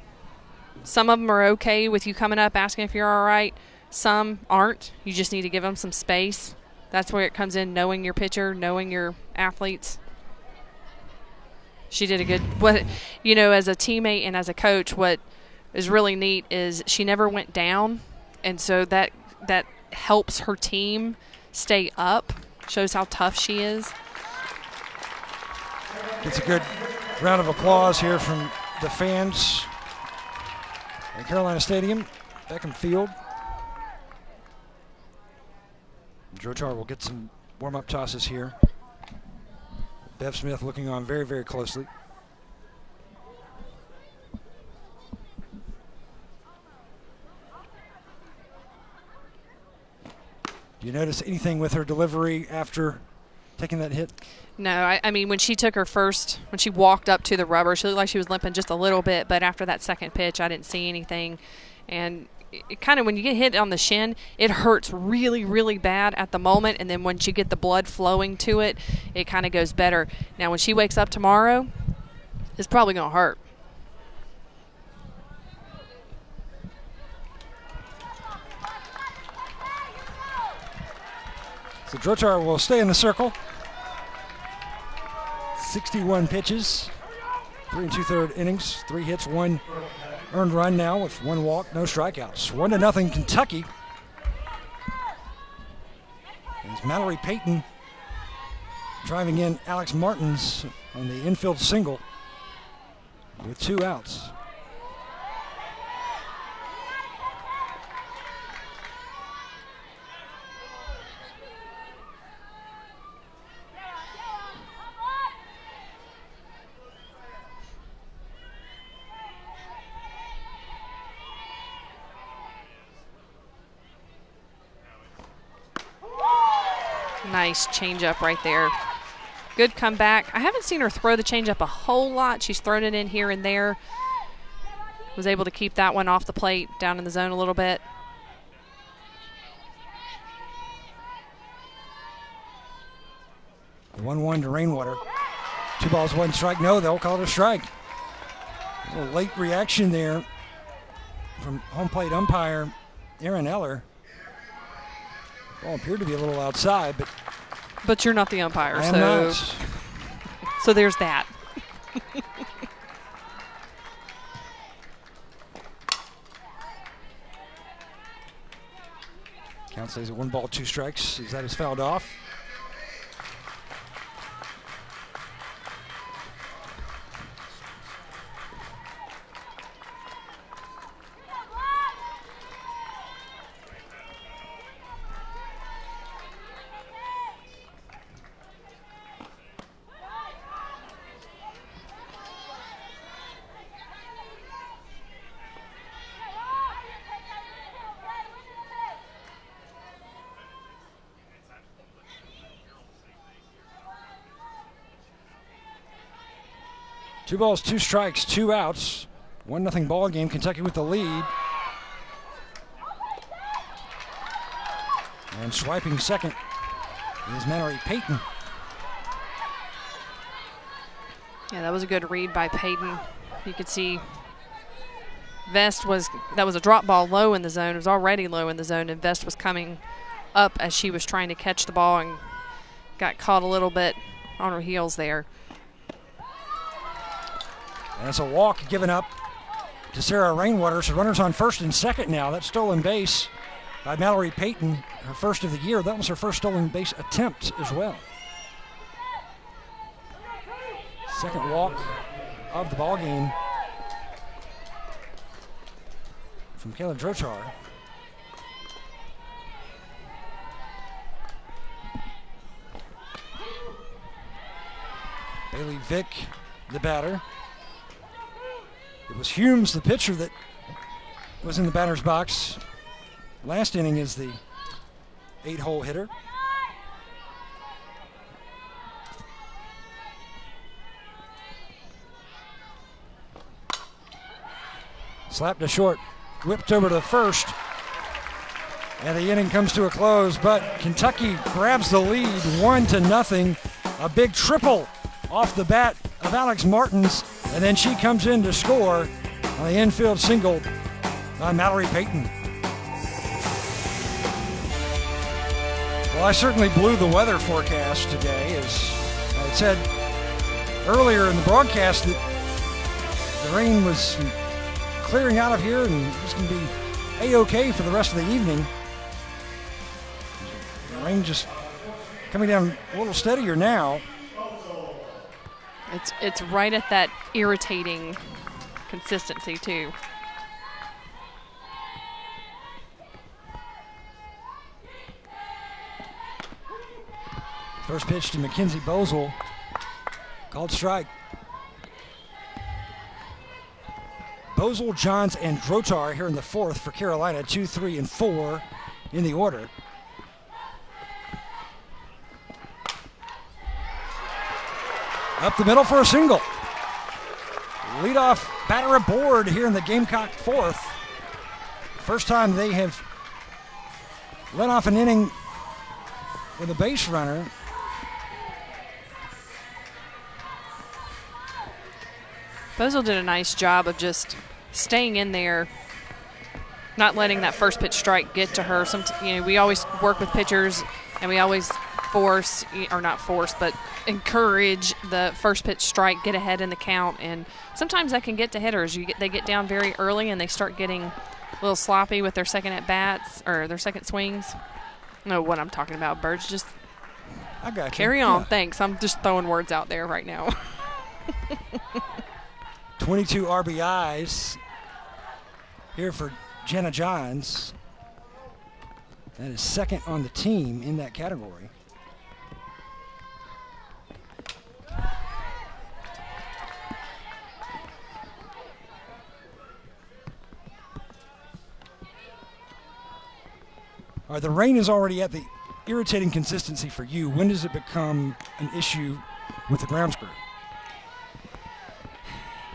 some of them are okay with you coming up asking if you're all right. Some aren't. You just need to give them some space. That's where it comes in, knowing your pitcher, knowing your athletes. She did a good, you know, as a teammate and as a coach, what is really neat is she never went down, and so that helps her team stay up, shows how tough she is. Gets a good round of applause here from the fans at Carolina Stadium, Beckham Field. Drotar will get some warm-up tosses here. Bev Smith looking on very, very closely. Do you notice anything with her delivery after taking that hit? No, I mean, when she walked up to the rubber, she looked like she was limping just a little bit, but after that second pitch, I didn't see anything. And it kind of, when you get hit on the shin, it hurts really, really bad at the moment, and then once you get the blood flowing to it, it kind of goes better. Now, when she wakes up tomorrow, it's probably going to hurt. So Drotar will stay in the circle. 61 pitches, 3 2/3 innings, 3 hits, 1 earned run now with 1 walk, no strikeouts. 1-0 Kentucky. As Mallory Payton driving in Alex Martins on the infield single with 2 outs. Nice changeup right there. Good comeback. I haven't seen her throw the changeup a whole lot. She's thrown it in here and there. Was able to keep that one off the plate, down in the zone a little bit. The 1-1 to Rainwater. 2 balls, 1 strike. No, they'll call it a strike. A little late reaction there from home plate umpire Aaron Eller. Ball appeared to be a little outside, but you're not the umpire, I am not. So there's that. Count stays at 1 ball, 2 strikes as that is fouled off. 2 balls, 2 strikes, 2 outs. 1-0 ball game. Kentucky with the lead. And swiping second is Mallory Payton. Yeah, that was a good read by Payton. You could see that was a drop ball low in the zone. It was already low in the zone, and Vest was coming up as she was trying to catch the ball and got caught a little bit on her heels there. And it's a walk given up to Sarah Rainwater. So runners on first and second now. That stolen base by Mallory Payton, her first of the year. That was her first stolen base attempt as well. Second walk of the ball game from Kayla Drotar. Bailey Vick, the batter. It was Humes, the pitcher, that was in the batter's box. Last inning is the 8-hole hitter. Slapped to short, whipped over to the first, and the inning comes to a close, but Kentucky grabs the lead 1-0. A big triple off the bat of Alex Martins, and then she comes in to score on the infield single by Mallory Payton. Well, I certainly blew the weather forecast today. As I said earlier in the broadcast that the rain was clearing out of here and it's going to be A-OK for the rest of the evening. The rain just coming down a little steadier now. It's right at that irritating consistency too. First pitch to Mackenzie Bosel, called strike. Bosel, Johns, and Drotar here in the fourth for Carolina, 2, 3, and 4 in the order. Up the middle for a single. Leadoff batter aboard here in the Gamecock fourth. First time they have led off an inning with a base runner. Bosel did a nice job of just staying in there, not letting that first pitch strike get to her. We always work with pitchers, and we always force, or not force, but encourage the first pitch strike, get ahead in the count, and sometimes that can get to hitters. They get down very early, and they start getting a little sloppy with their second at-bats or their second swings. I know what I'm talking about, Birds. Just I got you. Carry on. Yeah. Thanks. I'm just throwing words out there right now. 22 RBIs here for Jenna Johns. That is second on the team in that category. All right, the rain is already at the irritating consistency for you. When does it become an issue with the grounds crew?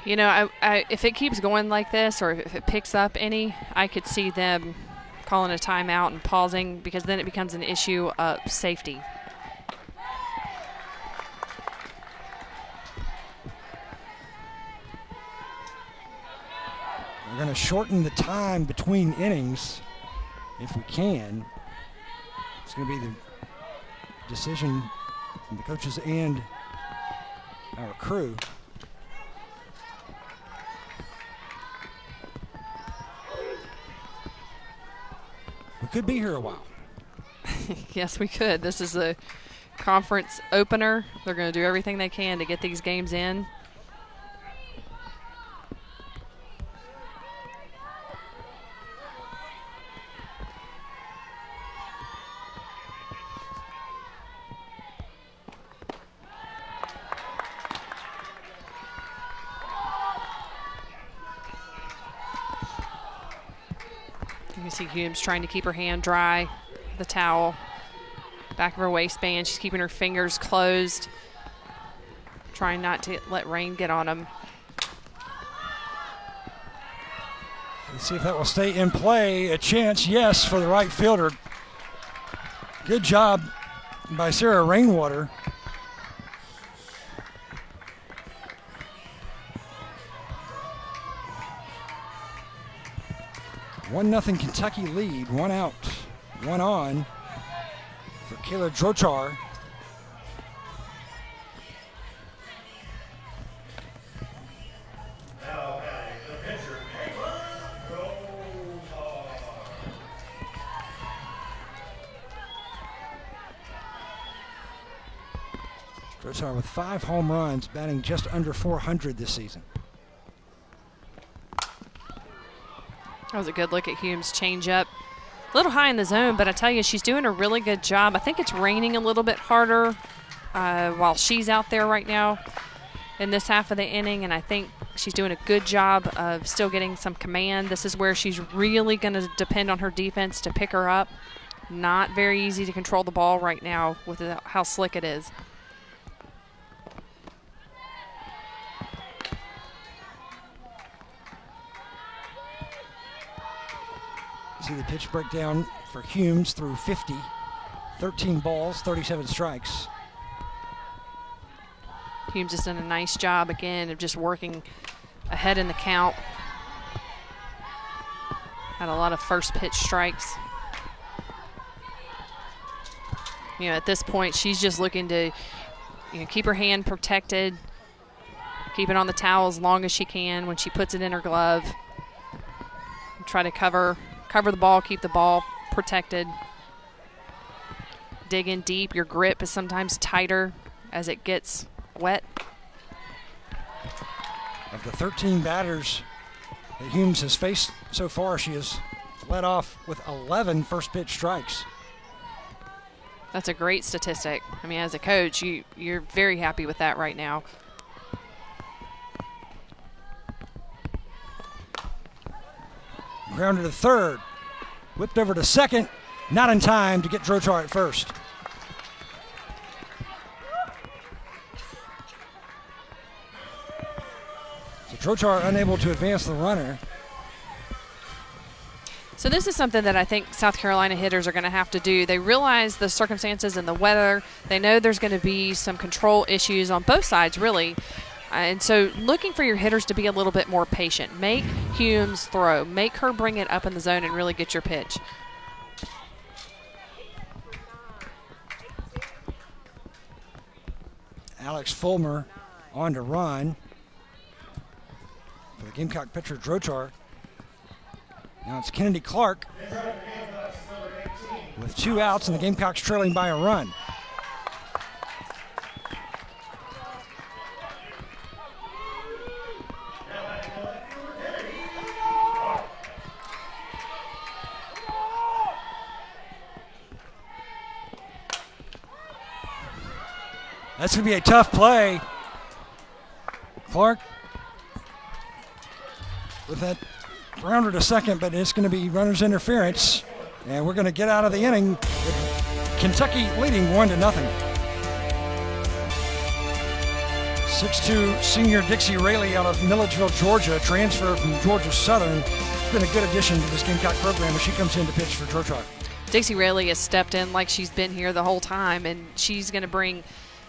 You know, if it keeps going like this, or if it picks up any, I could see them calling a timeout and pausing, because then it becomes an issue of safety. We're going to shorten the time between innings if we can. It's going to be the decision from the coaches and our crew. We could be here a while. Yes, we could. This is a conference opener. They're going to do everything they can to get these games in. You see Humes trying to keep her hand dry, the towel, back of her waistband. She's keeping her fingers closed. trying not to let rain get on them. Let's see if that will stay in play. A chance, yes, for the right fielder. Good job by Sarah Rainwater. One nothing Kentucky lead. One out, one on for Kayla Drochar. Drochar with 5 home runs, batting just under 400 this season. That was a good look at Humes' changeup. A little high in the zone, but I tell you, she's doing a really good job. I think it's raining a little bit harder while she's out there right now in this half of the inning, and I think she's doing a good job of still getting some command. This is where she's really going to depend on her defense to pick her up. Not very easy to control the ball right now with how slick it is. See the pitch breakdown for Humes through 50. 13 balls, 37 strikes. Humes has done a nice job again of just working ahead in the count. Had a lot of first pitch strikes. You know, at this point, she's just looking to, keep her hand protected, keep it on the towel as long as she can when she puts it in her glove. Try to cover the ball, keep the ball protected. Dig in deep. Your grip is sometimes tighter as it gets wet. Of the 13 batters that Humes has faced so far, she has led off with 11 first pitch strikes. That's a great statistic. I mean, as a coach, you're very happy with that right now. Grounded to third. Whipped over to second. Not in time to get Drochar at first. So Drochar unable to advance the runner. So this is something that I think South Carolina hitters are going to have to do. They realize the circumstances and the weather. They know there's going to be some control issues on both sides, really. And so looking for your hitters to be a little bit more patient. Make Humes throw. Make her bring it up in the zone and really get your pitch. Alex Fulmer on to run for the Gamecock pitcher Drochar. Now it's Kennedy Clark with 2 outs and the Gamecocks trailing by a run. That's going to be a tough play. Clark with that rounder to second, but it's going to be runner's interference. And we're going to get out of the inning with Kentucky leading 1-0. 6'2" senior Dixie Raley out of Milledgeville, Georgia, transfer from Georgia Southern. It's been a good addition to this Gamecock program as she comes in to pitch for Drochar. Dixie Raley has stepped in like she's been here the whole time, and she's going to bring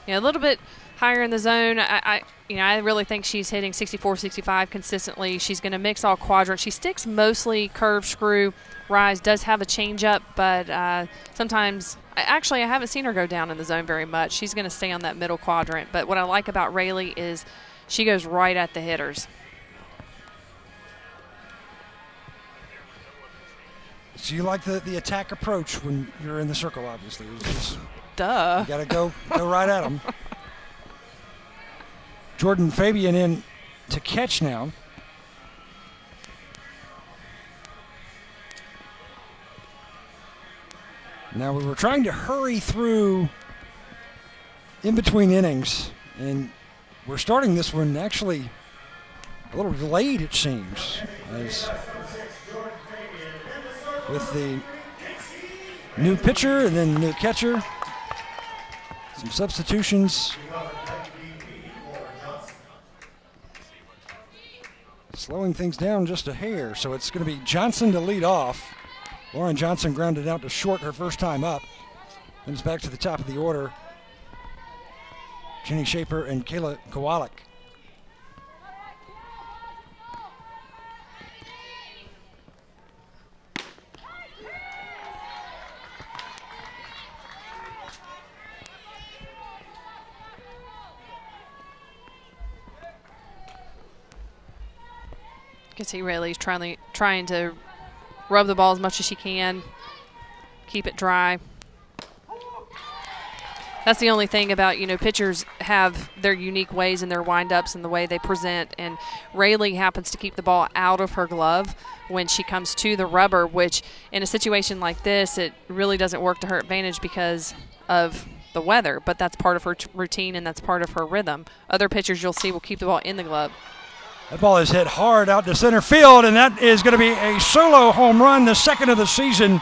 a little bit higher in the zone. I really think she's hitting 64, 65 consistently. She's going to mix all quadrants. She sticks mostly curve, screw, rise, does have a changeup, but sometimes I haven't seen her go down in the zone very much. She's going to stay on that middle quadrant. But what I like about Raley is she goes right at the hitters. So you like the attack approach when you're in the circle, obviously. Duh. You got to go right at them. Jordan Fabian in to catch now. Now we were trying to hurry through in between innings, and we're starting this one actually a little delayed, it seems, as with the new pitcher and then new catcher. Some substitutions slowing things down just a hair. So it's going to be Johnson to lead off. Lauren Johnson grounded out to short her first time up. Comes back to the top of the order. Jenny Shaper and Kayla Kowalik. You can see Rayleigh's trying to rub the ball as much as she can, keep it dry. That's the only thing about, pitchers have their unique ways in their windups and the way they present, and Rayleigh happens to keep the ball out of her glove when she comes to the rubber, which in a situation like this, it really doesn't work to her advantage because of the weather, but that's part of her routine and that's part of her rhythm. Other pitchers you'll see will keep the ball in the glove. That ball is hit hard out to center field, and that is going to be a solo home run, the second of the season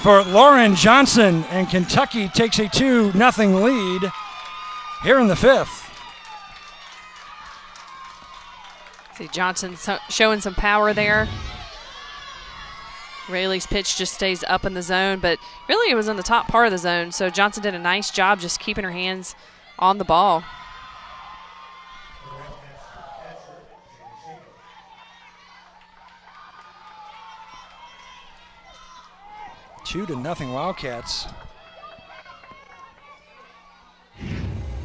for Lauren Johnson, and Kentucky takes a 2-0 lead here in the fifth. See Johnson showing some power there. Rayleigh's pitch just stays up in the zone, but really it was in the top part of the zone, so Johnson did a nice job just keeping her hands on the ball. 2-0 Wildcats.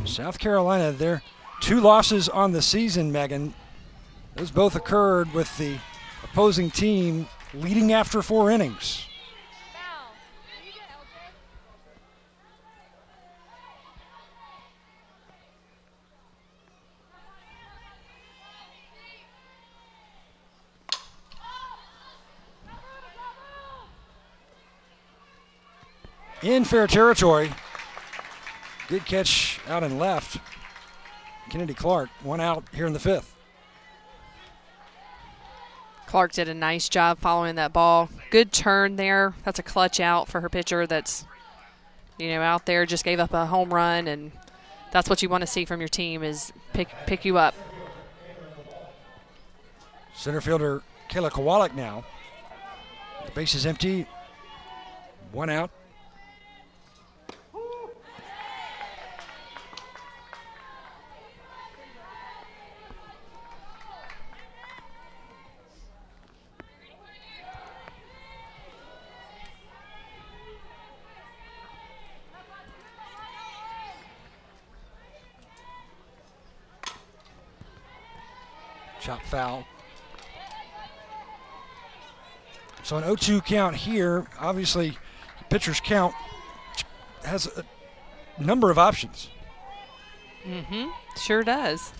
South Carolina, their 2 losses on the season, Megan. Those both occurred with the opposing team leading after 4 innings. In fair territory. Good catch out and left. Kennedy Clark, 1 out here in the fifth. Clark did a nice job following that ball. Good turn there. That's a clutch out for her pitcher that's, out there, just gave up a home run, and that's what you want to see from your team is pick you up. Center fielder Kayla Kowalik now. The base is empty. 1 out. Chop foul. So an 0-2 count here. Obviously, pitcher's count has a number of options. Mm-hmm. Sure does.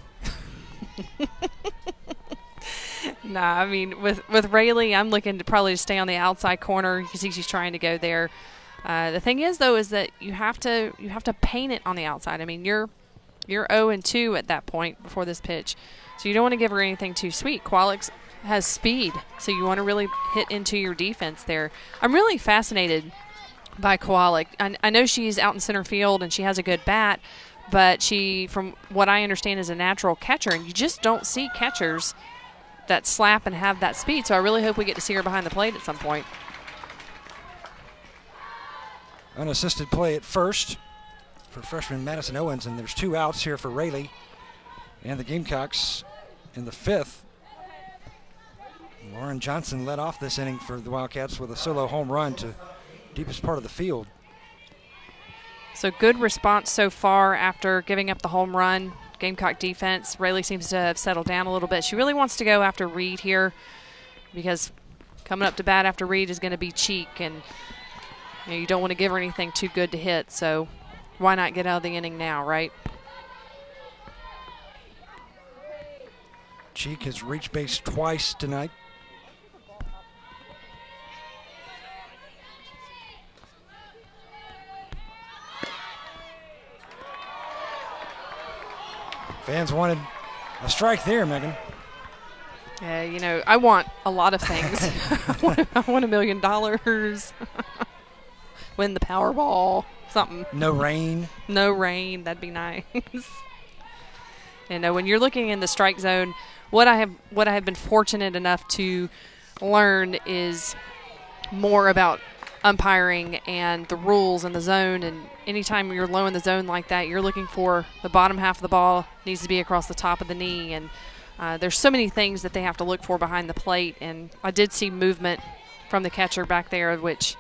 Nah, I mean, with Rayleigh, I'm looking to probably stay on the outside corner. You can see she's trying to go there. The thing is, though, is that you have to paint it on the outside. I mean, you're 0-2 at that point before this pitch. So you don't want to give her anything too sweet. Kowalik has speed, so you want to really hit into your defense there. I'm really fascinated by Kowalik. I know she's out in center field and she has a good bat, but she, from what I understand, is a natural catcher, and you just don't see catchers that slap and have that speed. So I really hope we get to see her behind the plate at some point. Unassisted play at first for freshman Madison Owens, and there's 2 outs here for Rayleigh. And the Gamecocks in the fifth. Lauren Johnson led off this inning for the Wildcats with a solo home run to deepest part of the field. So good response so far after giving up the home run. Gamecock defense. Rayleigh seems to have settled down a little bit. She really wants to go after Reed here because coming up to bat after Reed is going to be Cheek, and you don't want to give her anything too good to hit. So why not get out of the inning now, right? Cheek has reached base twice tonight. Fans wanted a strike there, Megan. Yeah, I want a lot of things. I want $1 million. Win the Powerball, something. No rain. No rain, that'd be nice. And when you're looking in the strike zone, what I have been fortunate enough to learn is more about umpiring and the rules and the zone. And anytime you're low in the zone like that, you're looking for the bottom half of the ball needs to be across the top of the knee. And there's so many things that they have to look for behind the plate. And I did see movement from the catcher back there, which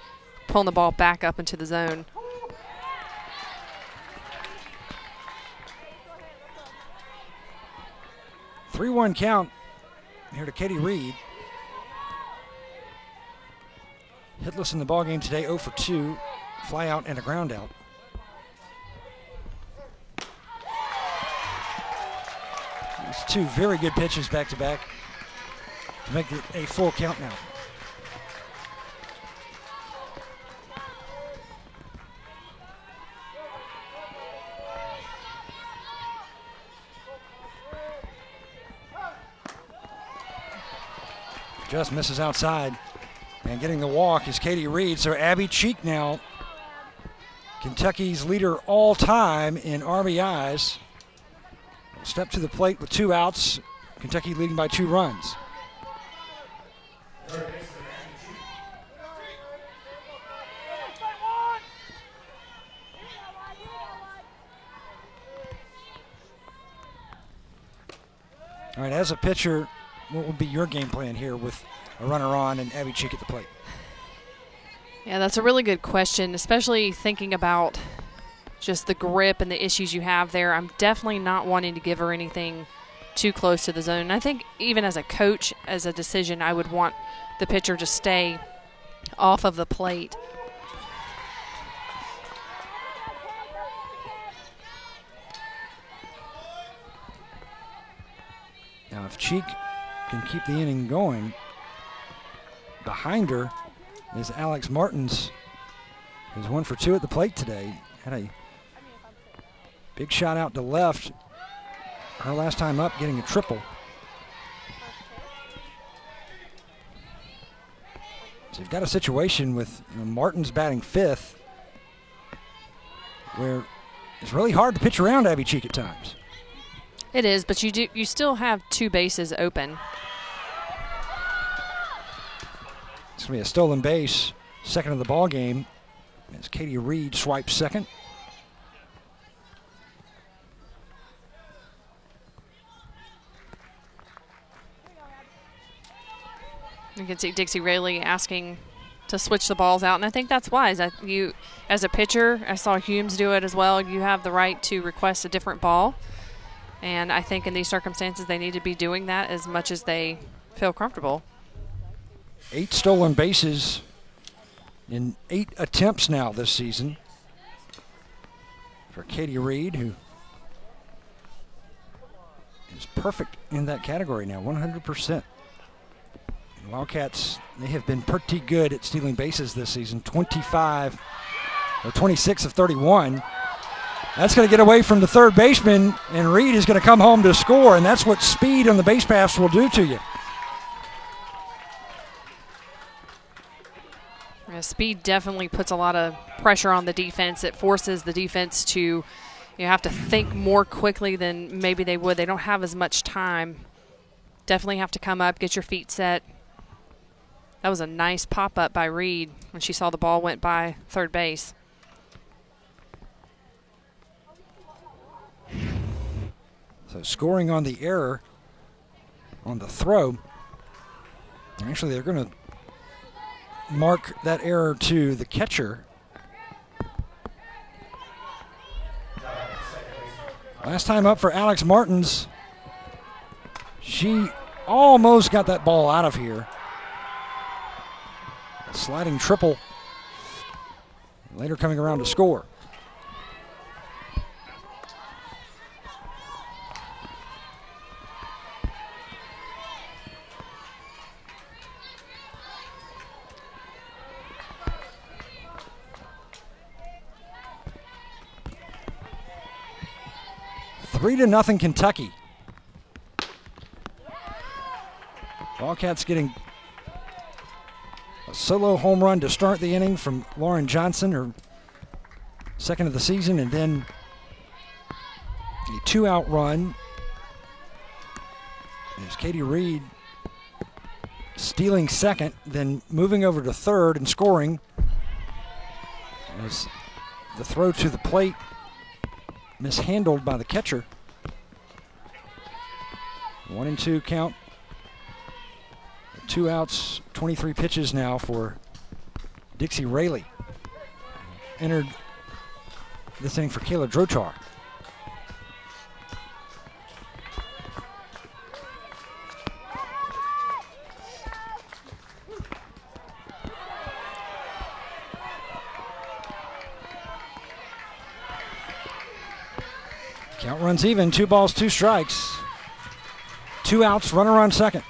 pulling the ball back up into the zone. Three-one count here to Katie Reed. Hitless in the ball game today, 0 for 2, fly out and a ground out. These two very good pitches back to back to make it a full count now. Just misses outside. And getting the walk is Katie Reed. So Abby Cheek now, Kentucky's leader all time in RBIs. Step to the plate with 2 outs. Kentucky leading by 2 runs. All right, as a pitcher, what would be your game plan here with a runner on and Abby Cheek at the plate? Yeah, that's a really good question, especially thinking about just the grip and the issues you have there. I'm definitely not wanting to give her anything too close to the zone. And I think even as a coach, as a decision, I would want the pitcher to stay off of the plate. Now, if Cheek can keep the inning going, behind her is Alex Martins, who's 1 for 2 at the plate today. Had a big shot out to left. Her last time up, getting a triple. So you've got a situation with Martins batting 5th, where it's really hard to pitch around Abby Cheek at times. It is, but you still have 2 bases open. It's going to be a stolen base, second of the ball game, as Katie Reed swipes second. You can see Dixie Rayleigh asking to switch the balls out, and I think that's wise. You, as a pitcher, I saw Humes do it as well. You have the right to request a different ball, and I think in these circumstances they need to be doing that as much as they feel comfortable. 8 stolen bases in 8 attempts now this season for Katie Reed, who is perfect in that category now, 100%. Wildcats, they have been pretty good at stealing bases this season, 26 of 31. That's going to get away from the third baseman, and Reed is going to come home to score, and that's what speed on the base paths will do to you. Speed definitely puts a lot of pressure on the defense. It forces the defense to have to think more quickly than maybe they would. They don't have as much time. Definitely have to come up, get your feet set. That was a nice pop-up by Reed when she saw the ball went by third base. So scoring on the error on the throw. Actually, they're going to mark that error to the catcher. Last time up for Alex Martins. She almost got that ball out of here. Sliding triple. Later coming around to score. Three to nothing Kentucky. Wildcats getting a solo home run to start the inning from Lauren Johnson, her second of the season, and then a 2-out run There's Katie Reed stealing second, then moving over to third and scoring. As the throw to the plate mishandled by the catcher. 1-2 count. 2 outs, 23 pitches now for Dixie Rayleigh. Entered this inning for Kayla Drotar. Count runs even, 2 balls, 2 strikes. 2 outs, runner on second.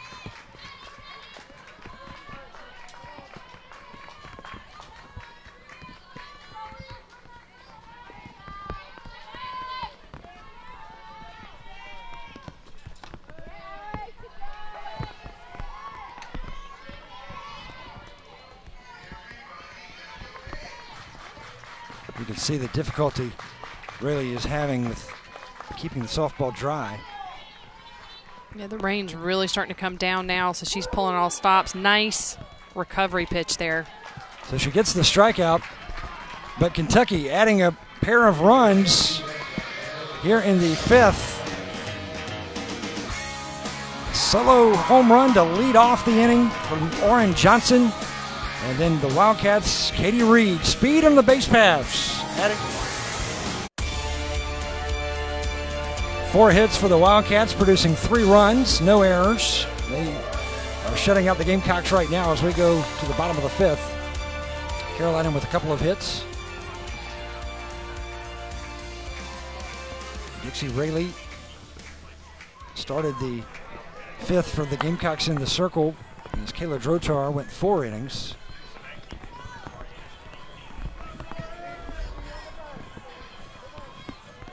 You can see the difficulty Rayleigh is having with keeping the softball dry. Yeah, the rain's really starting to come down now, so she's pulling all stops. Nice recovery pitch there. So she gets the strikeout, but Kentucky adding a pair of runs here in the 5th. Solo home run to lead off the inning from Lauren Johnson. And then the Wildcats, Katie Reed, speed on the base paths. 4 hits for the Wildcats, producing 3 runs, no errors. They are shutting out the Gamecocks right now as we go to the bottom of the 5th. Carolina with a couple of hits. Dixie Rayleigh started the 5th for the Gamecocks in the circle as Kayla Drotar went 4 innings.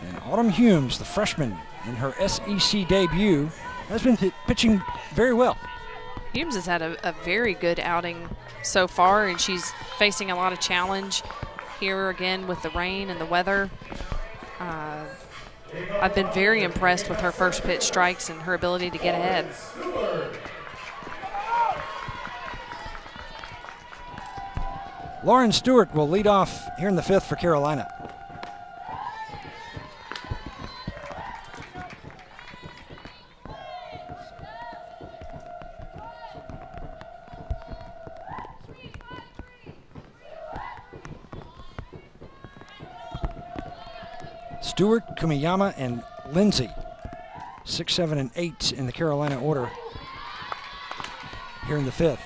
And Autumn Humes, the freshman, in her SEC debut, has been pitching very well. Humes has had a very good outing so far, and she's facing a lot of challenge here again with the rain and the weather. I've been very impressed with her first pitch strikes and her ability to get ahead. Lauren Stewart will lead off here in the 5th for Carolina. Stewart, Kumiyama, and Lindsay, 6, 7, and 8 in the Carolina order here in the 5th.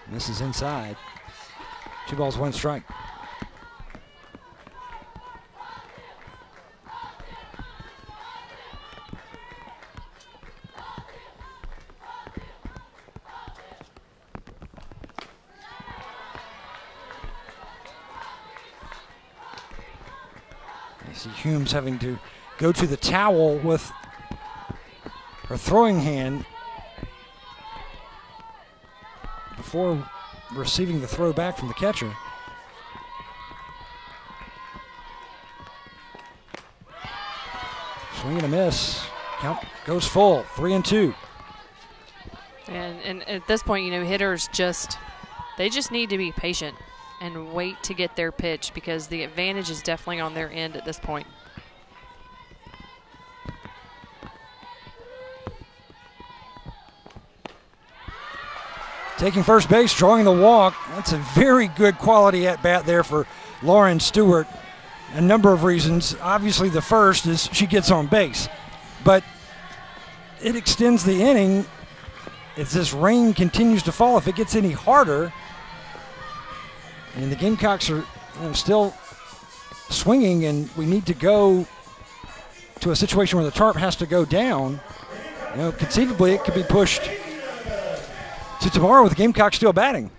And this is inside. 2 balls, 1 strike. See Humes having to go to the towel with her throwing hand before receiving the throw back from the catcher. Swing and a miss. Count goes full, 3-2. And at this point, you know, hitters they just need to be patient and wait to get their pitch because the advantage is definitely on their end at this point. Taking first base, drawing the walk. That's a very good quality at bat there for Lauren Stewart. A number of reasons. Obviously, the first is she gets on base, but it extends the inning. If this rain continues to fall, if it gets any harder, and the Gamecocks are still swinging, and we need to go to a situation where the tarp has to go down, conceivably it could be pushed to tomorrow with the Gamecocks still batting.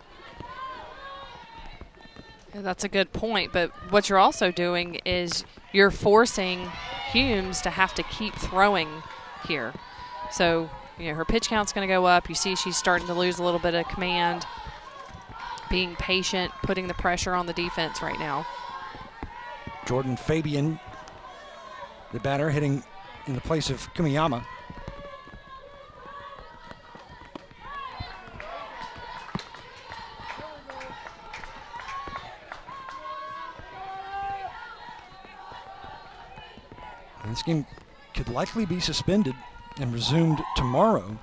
Yeah, that's a good point, but what you're also doing is you're forcing Humes to have to keep throwing here. So, her pitch count's going to go up. You see she's starting to lose a little bit of command, being patient, putting the pressure on the defense right now. Jordan Fabian, the batter, hitting in the place of Kumiyama. And this game could likely be suspended and resumed tomorrow.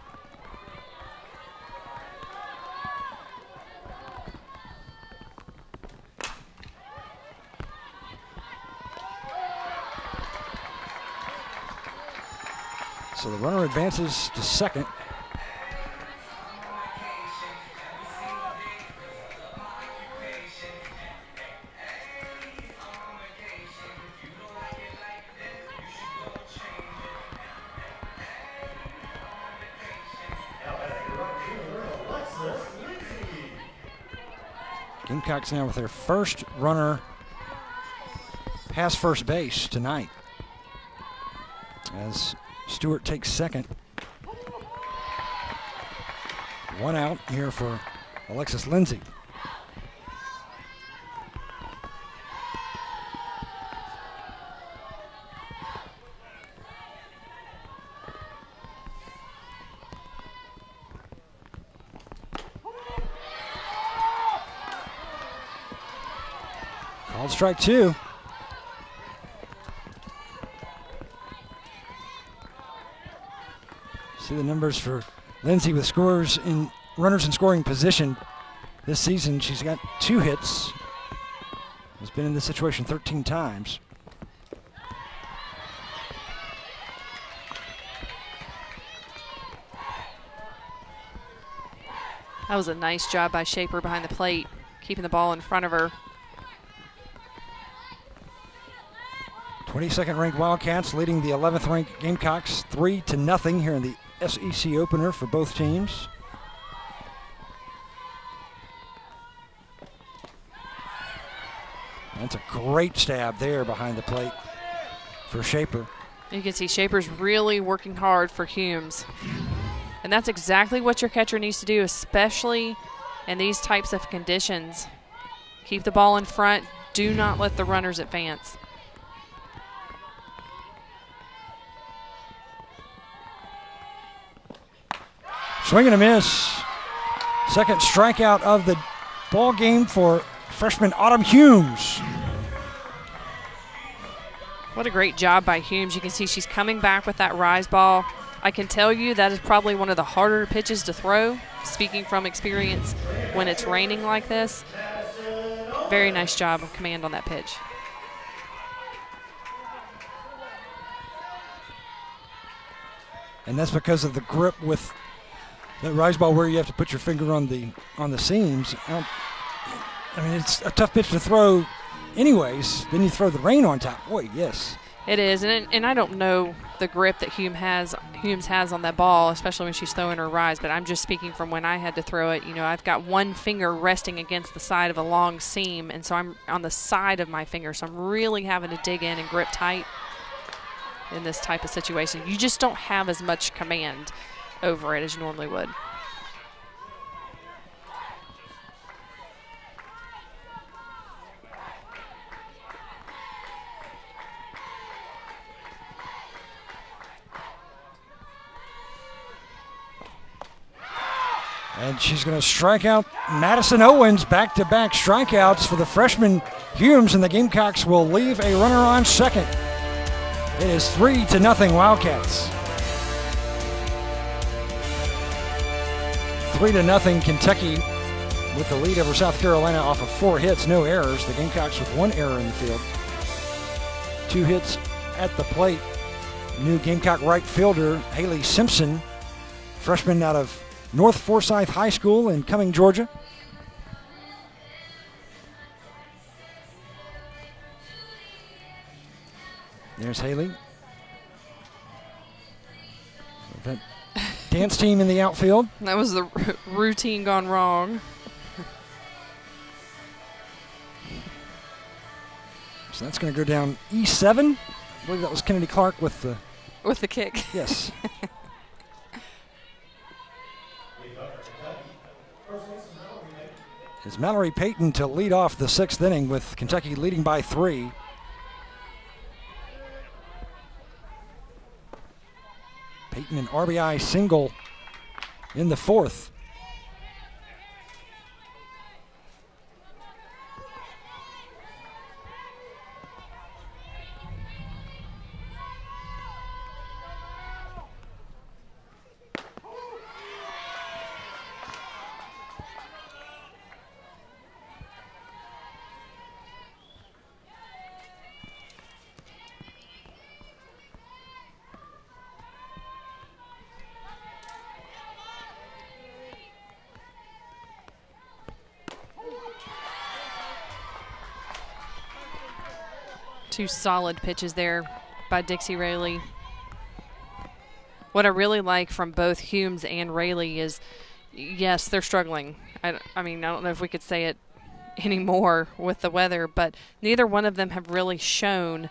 So the runner advances to second. Gamecocks now with their first runner past first base tonight, as Stewart takes second. One out here for Alexis Lindsay. Called strike two. See the numbers for Lindsay with scores in runners in scoring position this season. She's got 2 hits. Has been in this situation 13 times. That was a nice job by Shaper behind the plate, keeping the ball in front of her. 22nd ranked Wildcats leading the 11th ranked Gamecocks 3-0 here in the SEC opener for both teams. That's a great stab there behind the plate for Shaper. You can see Shaper's really working hard for Humes. And that's exactly what your catcher needs to do, especially in these types of conditions. Keep the ball in front. Do not let the runners advance. Swing and a miss. Second strikeout of the ball game for freshman Autumn Humes. What a great job by Humes. You can see she's coming back with that rise ball. I can tell you that is probably one of the harder pitches to throw, speaking from experience when it's raining like this. Very nice job of command on that pitch. And that's because of the grip with that rise ball where you have to put your finger on the seams. I mean, it's a tough pitch to throw anyways. Then you throw the rain on top. Boy, yes. It is, and I don't know the grip that Humes has on that ball, especially when she's throwing her rise, but I'm just speaking from when I had to throw it. I've got one finger resting against the side of a long seam, and so I'm on the side of my finger, so I'm really having to dig in and grip tight in this type of situation. You just don't have as much command over it as you normally would. And she's going to strike out Madison Owens, back-to-back strikeouts for the freshman Humes, and the Gamecocks will leave a runner on second. It is 3-0 Wildcats. 3-0 Kentucky with the lead over South Carolina off of 4 hits, no errors. The Gamecocks with 1 error in the field. 2 hits at the plate. New Gamecock right fielder Haley Simpson, freshman out of North Forsyth High School in Cumming, Georgia. There's Haley. That dance team in the outfield. That was the routine gone wrong. So that's going to go down E7. believe that was Kennedy Clark with the kick. Yes. Is Mallory Payton to lead off the 6th inning with Kentucky leading by 3. Payton an RBI single in the 4th. Two solid pitches there by Dixie Rayleigh. What I really like from both Humes and Rayleigh is, yes, they're struggling. I mean, I don't know if we could say it anymore with the weather, but neither one of them have really shown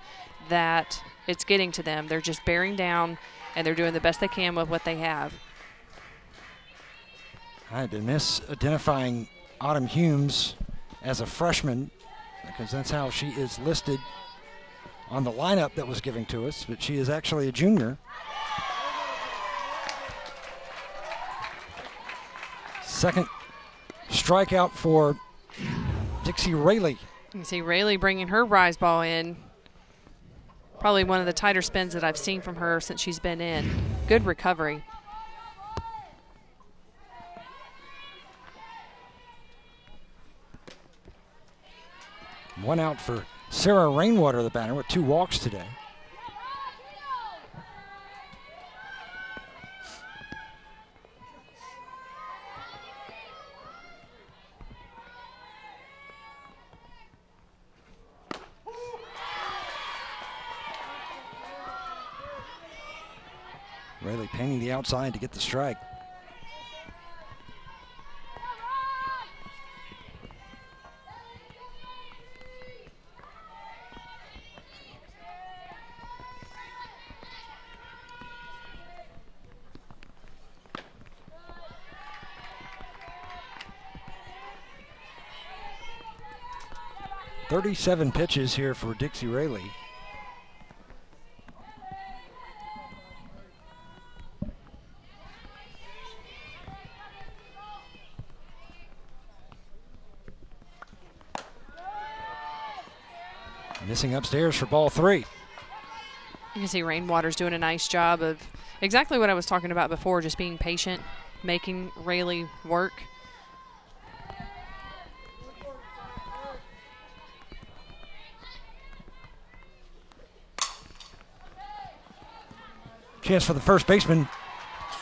that it's getting to them. They're just bearing down, and they're doing the best they can with what they have. I had to miss identifying Autumn Humes as a freshman because that's how she is listed on the lineup that was given to us, but she is actually a junior. Second strikeout for Dixie Rayleigh. You can see Rayleigh bringing her rise ball in. Probably one of the tighter spins that I've seen from her since she's been in. Good recovery. One out for Sarah Rainwater, the batter, with 2 walks today. Rayleigh painting the outside to get the strike. "37 pitches here for Dixie Rayleigh. Missing upstairs for ball 3. You can see Rainwater's doing a nice job of exactly what I was talking about before, just being patient, making Rayleigh work. Chance for the first baseman,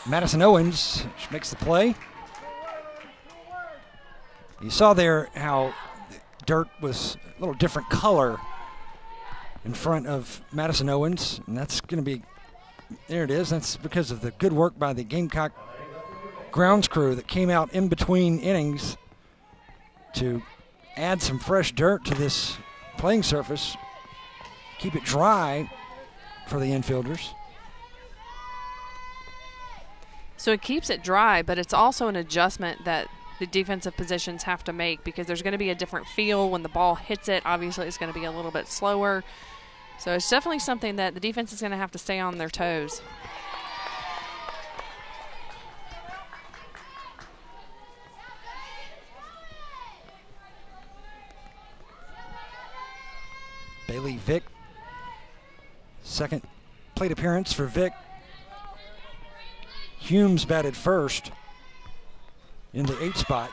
Madison Owens. She makes the play. You saw there how the dirt was a little different color in front of Madison Owens, and that's going to be, there it is. That's because of the good work by the Gamecock grounds crew that came out in between innings to add some fresh dirt to this playing surface, keep it dry for the infielders. So it keeps it dry, but it's also an adjustment that the defensive positions have to make because there's going to be a different feel when the ball hits it. Obviously, it's going to be a little bit slower. So it's definitely something that the defense is going to have to stay on their toes. Bailey Vick, second plate appearance for Vick. Humes batted first in the 8th spot.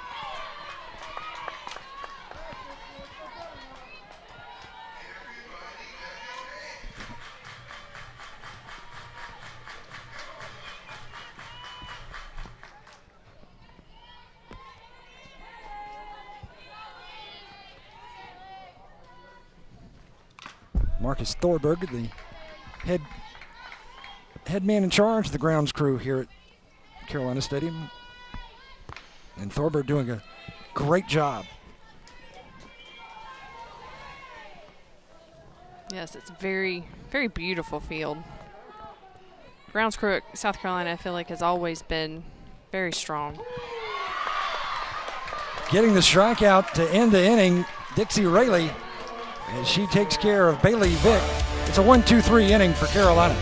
Marcus Thorberg, the head man in charge of the grounds crew here at Carolina Stadium. And Thorberg doing a great job. Yes, it's a very, very beautiful field. Browns Creek, South Carolina, I feel like has always been very strong. Getting the strikeout to end the inning, Dixie Rayleigh, as she takes care of Bailey Vick. It's a 1-2-3 inning for Carolina.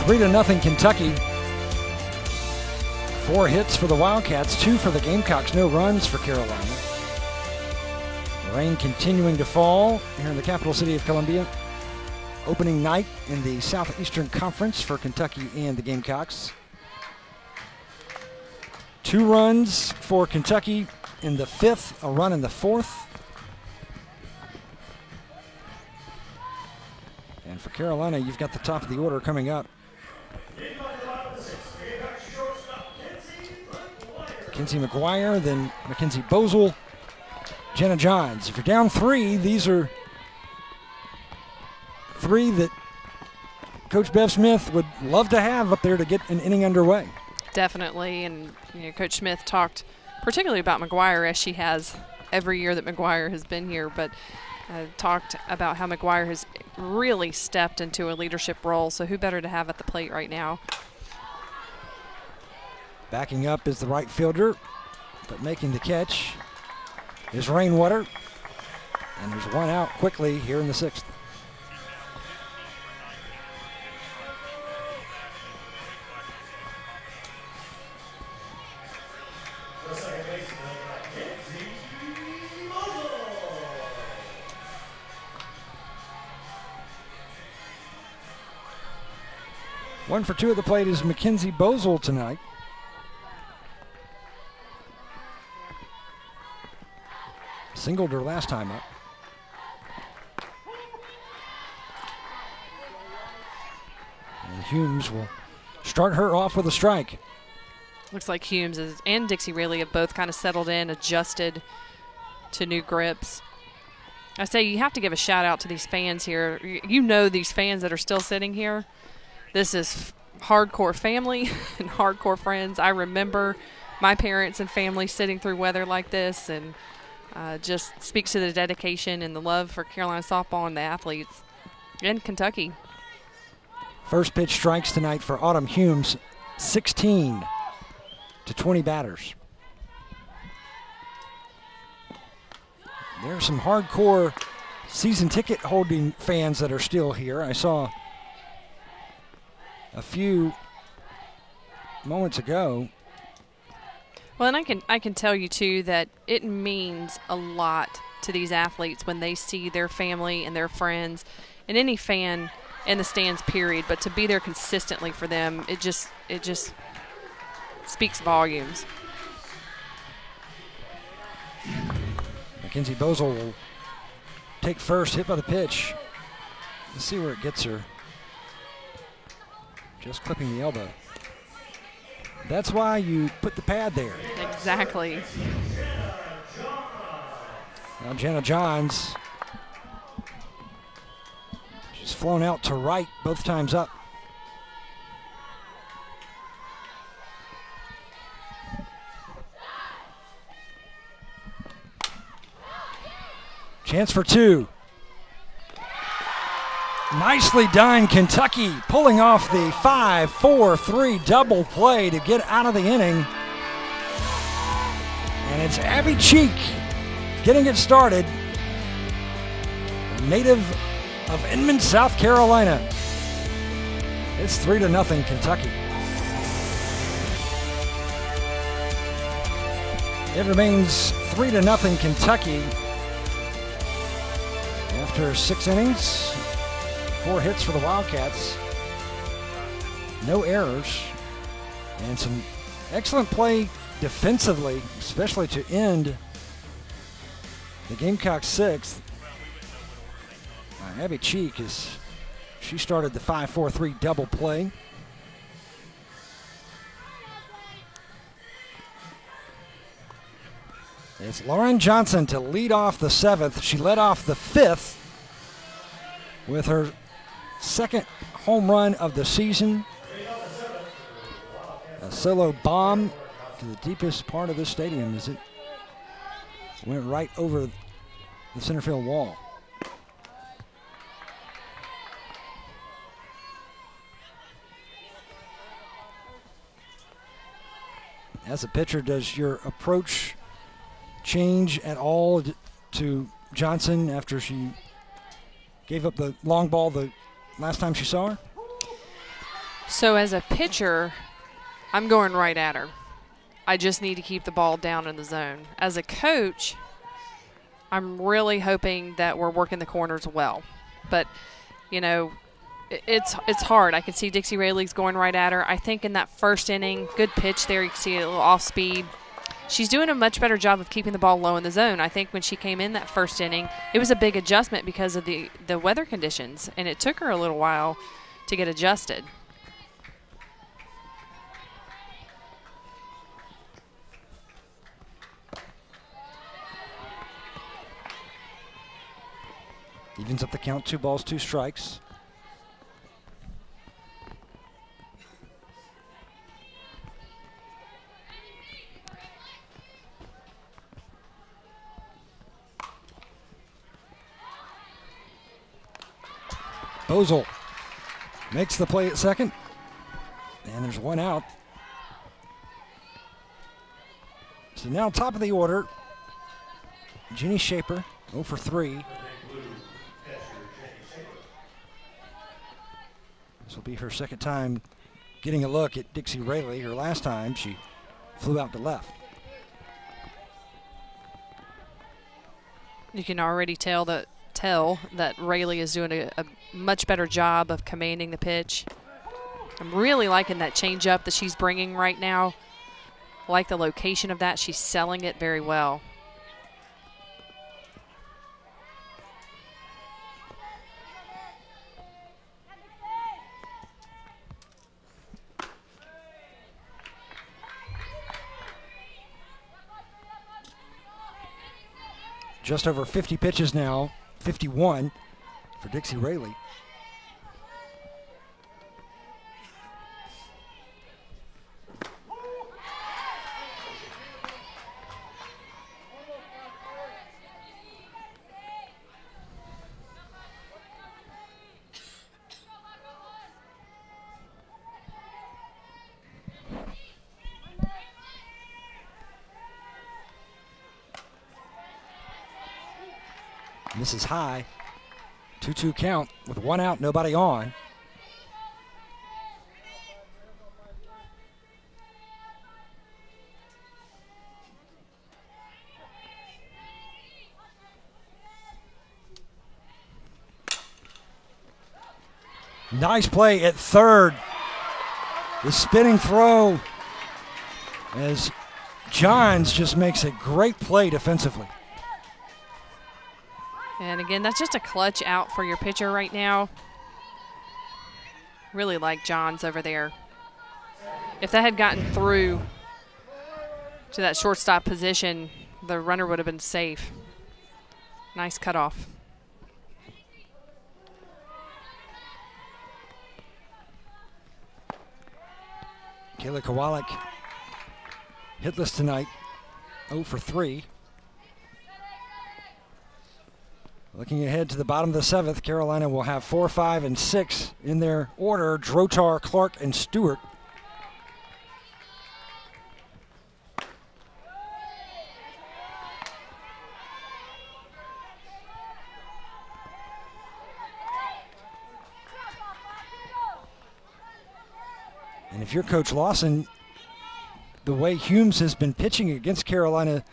Three to nothing Kentucky. 4 hits for the Wildcats, 2 for the Gamecocks, no runs for Carolina. Rain continuing to fall here in the capital city of Columbia. Opening night in the Southeastern Conference for Kentucky and the Gamecocks. 2 runs for Kentucky in the 5th, a run in the 4th. And for Carolina, you've got the top of the order coming up. Mackenzie McGuire, then Mackenzie Bozell, Jenna Johns. If you're down 3, these are 3 that Coach Bev Smith would love to have up there to get an inning underway. Definitely, and Coach Smith talked particularly about McGuire, as she has every year that McGuire has been here, but talked about how McGuire has really stepped into a leadership role, so who better to have at the plate right now? Backing up is the right fielder, but making the catch is Rainwater. And there's 1 out quickly here in the 6th. One for 2 at the plate is Mackenzie Bozell tonight. Singled her last time up. And Humes will start her off with a strike. Looks like Humes and Dixie Rayleigh have both kind of settled in, adjusted to new grips. I say you have to give a shout out to these fans here. You know these fans that are still sitting here. This is hardcore family and hardcore friends. I remember my parents and family sitting through weather like this, and just speaks to the dedication and the love for Carolina softball and the athletes and Kentucky. First pitch strikes tonight for Autumn Humes, 16 to 20 batters. There are some hardcore season ticket holding fans that are still here. I saw a few moments ago. Well, and I can tell you, too, that it means a lot to these athletes when they see their family and their friends and any fan in the stands, period. But to be there consistently for them, it just speaks volumes. Mackenzie Bozell will take first, hit by the pitch. Let's see where it gets her. Just clipping the elbow. That's why you put the pad there. Exactly. Now Jenna Johns. She's flown out to right both times up. Chance for 2. Nicely done, Kentucky pulling off the 5-4-3 double play to get out of the inning. And it's Abby Cheek getting it started. A native of Inman, South Carolina. It's 3-0 Kentucky. It remains 3-0 Kentucky after 6 innings, 4 hits for the Wildcats, no errors, and some excellent play defensively, especially to end the Gamecocks' 6th. Abby Cheek she started the 5-4-3 double play. It's Lauren Johnson to lead off the 7th. She led off the 5th with her 2nd home run of the season. A solo bomb to the deepest part of the stadium as it went right over the center field wall. As a pitcher, does your approach change at all to Johnson after she gave up the long ball the last time she saw her? So as a pitcher, I'm going right at her. I just need to keep the ball down in the zone. As a coach, I'm really hoping that we're working the corners well. But, you know, it's hard. I can see Dixie Rayleigh's going right at her. I think in that first inning, good pitch there. You can see a little off speed. She's doing a much better job of keeping the ball low in the zone. I think when she came in that first inning, it was a big adjustment because of the weather conditions, and it took her a little while to get adjusted. Evens up the count, 2 balls, 2 strikes. Bozel makes the play at second, and there's 1 out. So now top of the order, Jenny Shaper, 0 for 3. This will be her 2nd time getting a look at Dixie Rayleigh. Her last time, she flew out to left. You can already tell that Rayleigh is doing a much better job of commanding the pitch. I'm really liking that changeup that she's bringing right now. I like the location of that. She's selling it very well. Just over 50 pitches now, 51 for Dixie Rayleigh. This is high. 2-2 count with 1 out, nobody on. Nice play at third. The spinning throw as Johns just makes a great play defensively. And again, that's just a clutch out for your pitcher right now. Really like Johns over there. If that had gotten through to that shortstop position, the runner would have been safe. Nice cutoff. Kayla Kowalik hitless tonight, 0 for 3. Looking ahead to the bottom of the 7th, Carolina will have 4, 5, and 6 in their order. Drotar, Clark, and Stewart. And if you're Coach Lawson, the way Humes has been pitching against Carolina,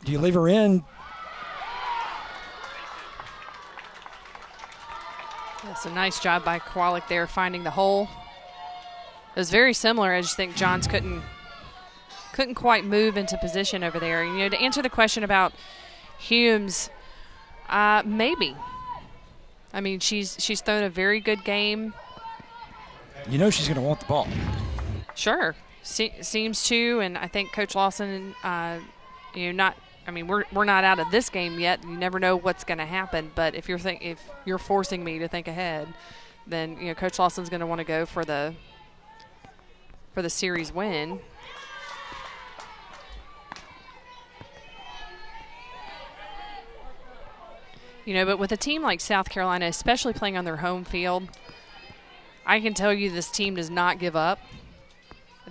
do you leave her in? That's a nice job by Kowalik there, finding the hole. It was very similar. I just think Johns couldn't quite move into position over there. You know, to answer the question about Humes, maybe. I mean, she's thrown a very good game. You know she's going to want the ball. Sure, seems to, and I think Coach Lawson, we're not out of this game yet. You never know what's going to happen. But if you're forcing me to think ahead, then Coach Lawson's going to want to go for the series win. But with a team like South Carolina, especially playing on their home field, I can tell you this team does not give up.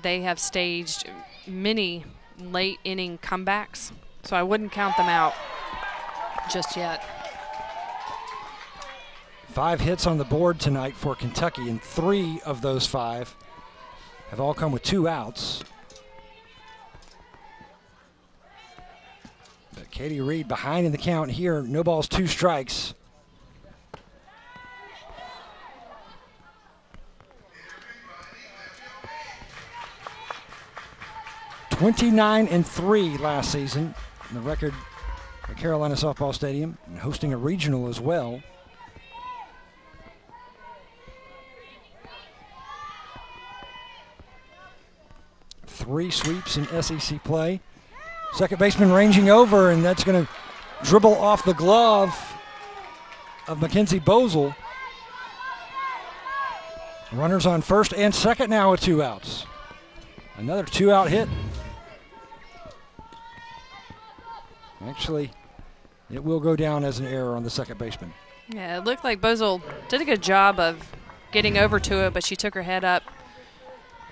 They have staged many late inning comebacks, so I wouldn't count them out just yet. 5 hits on the board tonight for Kentucky, and 3 of those 5 have all come with 2 outs. But Katie Reed behind in the count here. No balls, 2 strikes. (29-3) last season, the record at Carolina Softball Stadium, and hosting a regional as well. Three sweeps in SEC play. Second baseman ranging over, and that's going to dribble off the glove of Mackenzie Bosel. Runners on first and second now with 2 outs. Another 2-out hit. Actually, it will go down as an error on the second baseman. Yeah, it looked like Bosel did a good job of getting over to it, but she took her head up,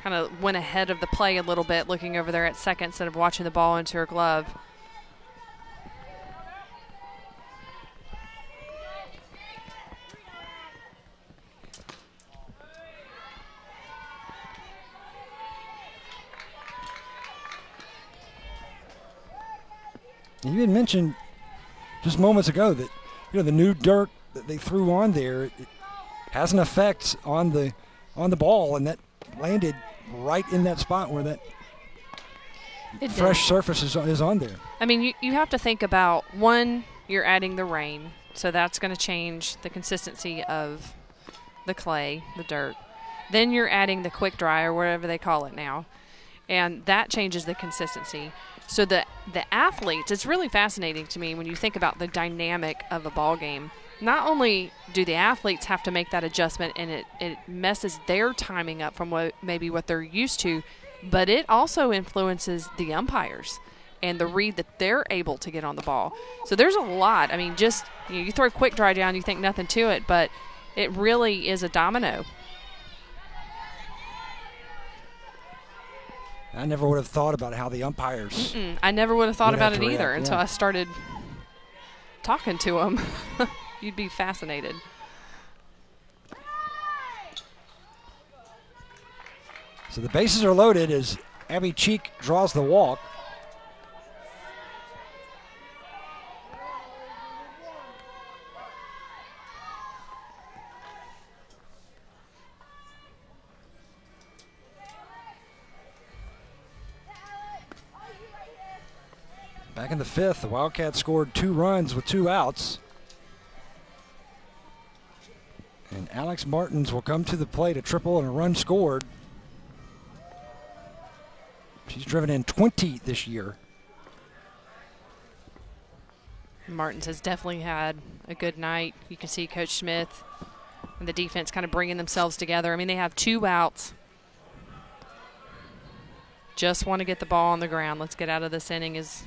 kind of went ahead of the play a little bit, looking over there at second instead of watching the ball into her glove. You had mentioned just moments ago that the new dirt that they threw on there, it has an effect on the ball, and that landed right in that spot where that fresh surface is on there. I mean, you have to think about, one, you're adding the rain, so that's going to change the consistency of the clay, the dirt. Then you're adding the quick dry, or whatever they call it now, and that changes the consistency. So the athletes, it's really fascinating to me when you think about the dynamic of a ball game. Not only do the athletes have to make that adjustment, and it messes their timing up from what they're used to, but it also influences the umpires and the read that they're able to get on the ball. So there's a lot. I mean, just you throw quick dry down, you think nothing to it, but it really is a domino. I never would have thought about how the umpires. I never would have thought about it either until I started talking to them. You'd be fascinated. So the bases are loaded as Abby Cheek draws the walk. Back in the 5th, the Wildcats scored 2 runs with 2 outs. And Alex Martins will come to the plate, a triple and a run scored. She's driven in 20 this year. Martins has definitely had a good night. You can see Coach Smith and the defense kind of bringing themselves together. I mean, they have 2 outs. Just want to get the ball on the ground. Let's get out of this inning is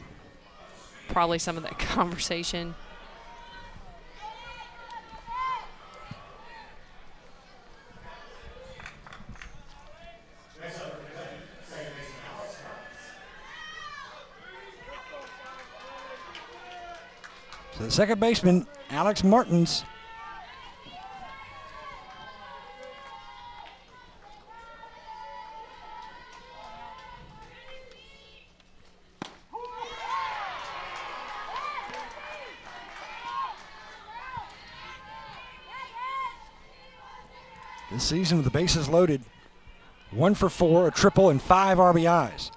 probably some of that conversation. the second baseman, Alex Martins. This season with the bases loaded, 1 for 4, a triple, and 5 RBIs.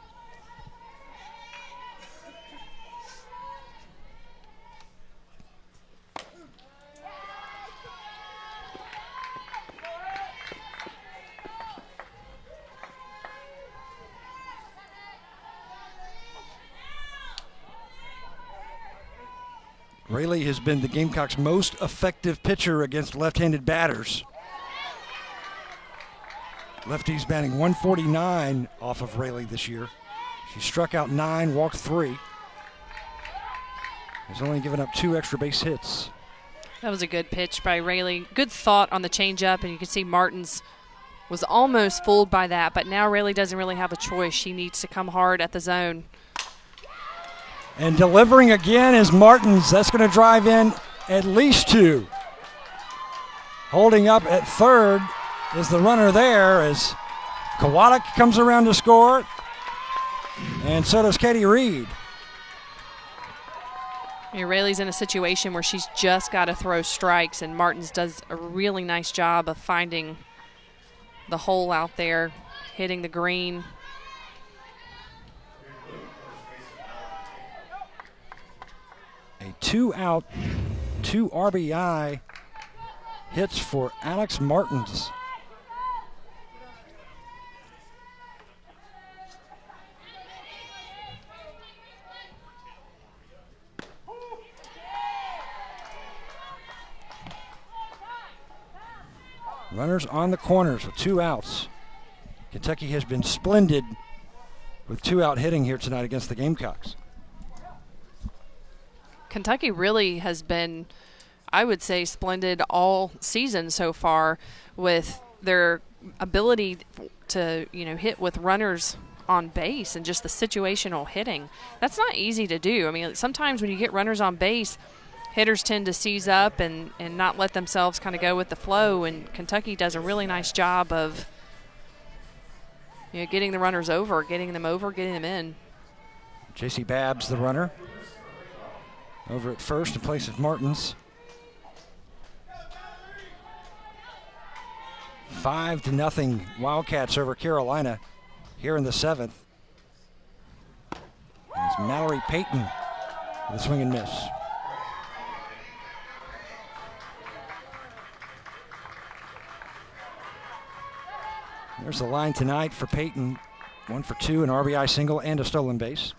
Rayleigh has been the Gamecocks' most effective pitcher against left-handed batters. Lefties batting 149 off of Rayleigh this year. She struck out 9, walked 3. Has only given up 2 extra base hits. That was a good pitch by Rayleigh. Good thought on the changeup, and you can see Martins was almost fooled by that, but now Rayleigh doesn't really have a choice. She needs to come hard at the zone. And delivering again is Martins. That's going to drive in at least 2. Holding up at third is the runner there as Kowalik comes around to score. And so does Katie Reed. Rayleigh's in a situation where she's just got to throw strikes, and Martins does a really nice job of finding the hole out there, hitting the green. A 2-out, 2 RBI hits for Alex Martins. Runners on the corners with 2 outs. Kentucky has been splendid with 2-out hitting here tonight against the Gamecocks. Kentucky really has been, I would say, splendid all season so far with their ability to, hit with runners on base and just the situational hitting. That's not easy to do. I mean, sometimes when you get runners on base, hitters tend to seize up and not let themselves kind of go with the flow, and Kentucky does a really nice job of getting the runners over, getting them in. J.C. Babbs, the runner, over at first in place of Martins. 5-0 Wildcats over Carolina here in the 7th. It's Mallory Payton with a swing and miss. There's the line tonight for Payton. 1 for 2, an RBI single and a stolen base.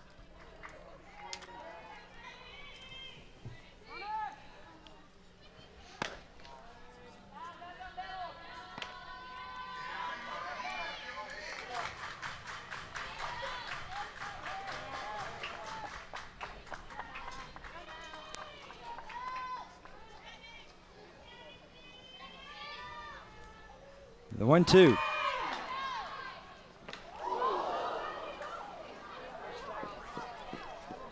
The 1-2.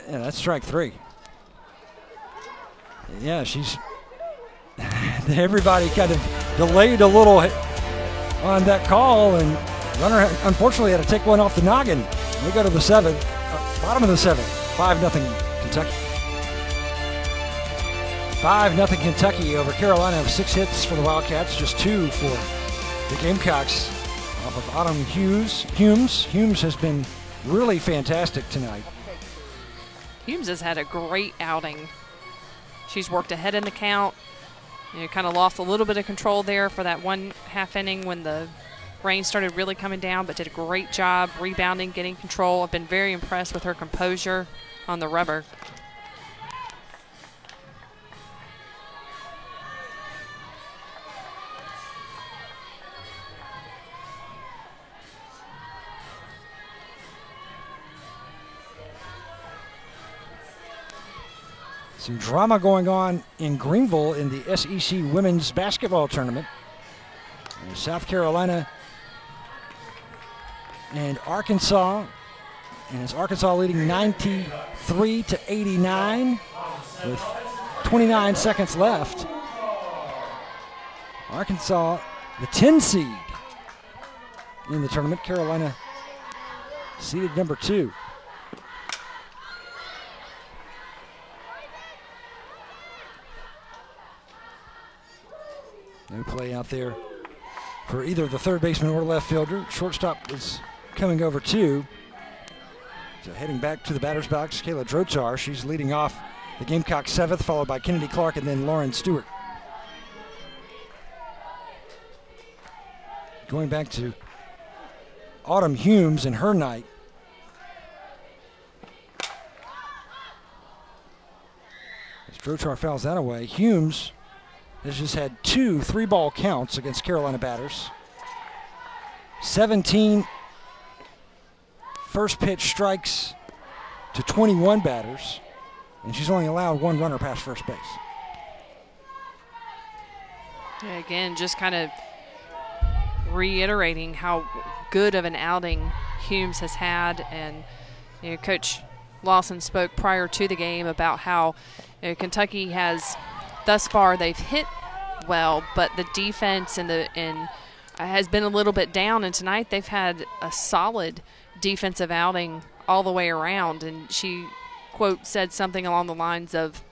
Yeah, that's strike 3. Yeah, she's everybody kind of delayed a little on that call, and runner unfortunately had to take one off the noggin. We go to the 7th, bottom of the 7th, 5-0 Kentucky. 5-0 Kentucky over Carolina. 6 hits for the Wildcats, just 2 for the Gamecocks off of Autumn Humes. Humes has been really fantastic tonight. Humes has had a great outing. She's worked ahead in the count. Kind of lost a little bit of control there for that 1/2 inning when the rain started really coming down, but did a great job rebounding, getting control. I've been very impressed with her composure on the rubber. Some drama going on in Greenville in the SEC Women's Basketball Tournament. South Carolina and Arkansas. And it's Arkansas leading 93-89 with 29 seconds left. Arkansas, the 10 seed in the tournament. Carolina seeded number 2. No play out there for either the third baseman or left fielder. Shortstop is coming over too. So heading back to the batter's box, Kayla Drotar. She's leading off the Gamecock 7th, followed by Kennedy Clark and then Lauren Stewart. Going back to Autumn Humes and her night. As Drotar fouls that away, Humes has just had 2 3-ball counts against Carolina batters. 17 first pitch strikes to 21 batters, and she's only allowed 1 runner past first base. Yeah, again, just kind of reiterating how good of an outing Humes has had. And Coach Lawson spoke prior to the game about how Kentucky has thus far they've hit well, but the defense has been a little bit down, and tonight they've had a solid defensive outing all the way around. And she, quote, said something along the lines of,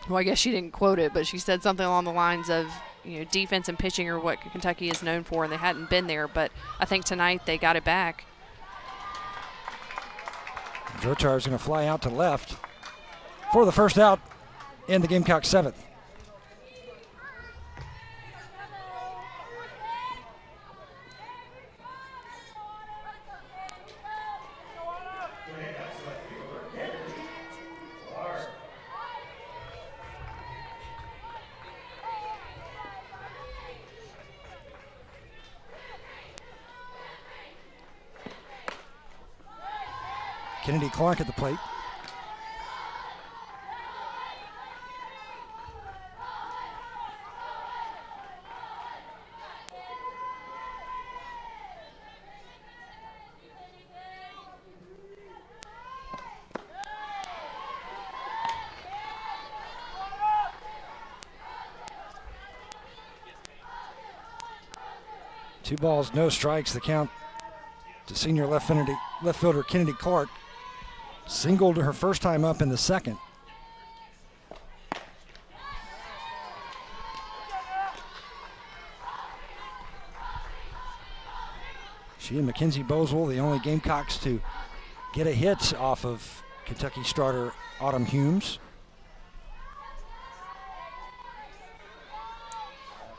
well, I guess she didn't quote it, but she said something along the lines of, defense and pitching are what Kentucky is known for, and they hadn't been there, but I think tonight they got it back. Drotar is going to fly out to left for the first out in the Gamecock 7th. Kennedy Clark at the plate. Two balls, no strikes. The count to senior left fielder Kennedy Clark. Singled her first time up in the second. She and Mackenzie Boswell, the only Gamecocks to get a hit off of Kentucky starter Autumn Humes.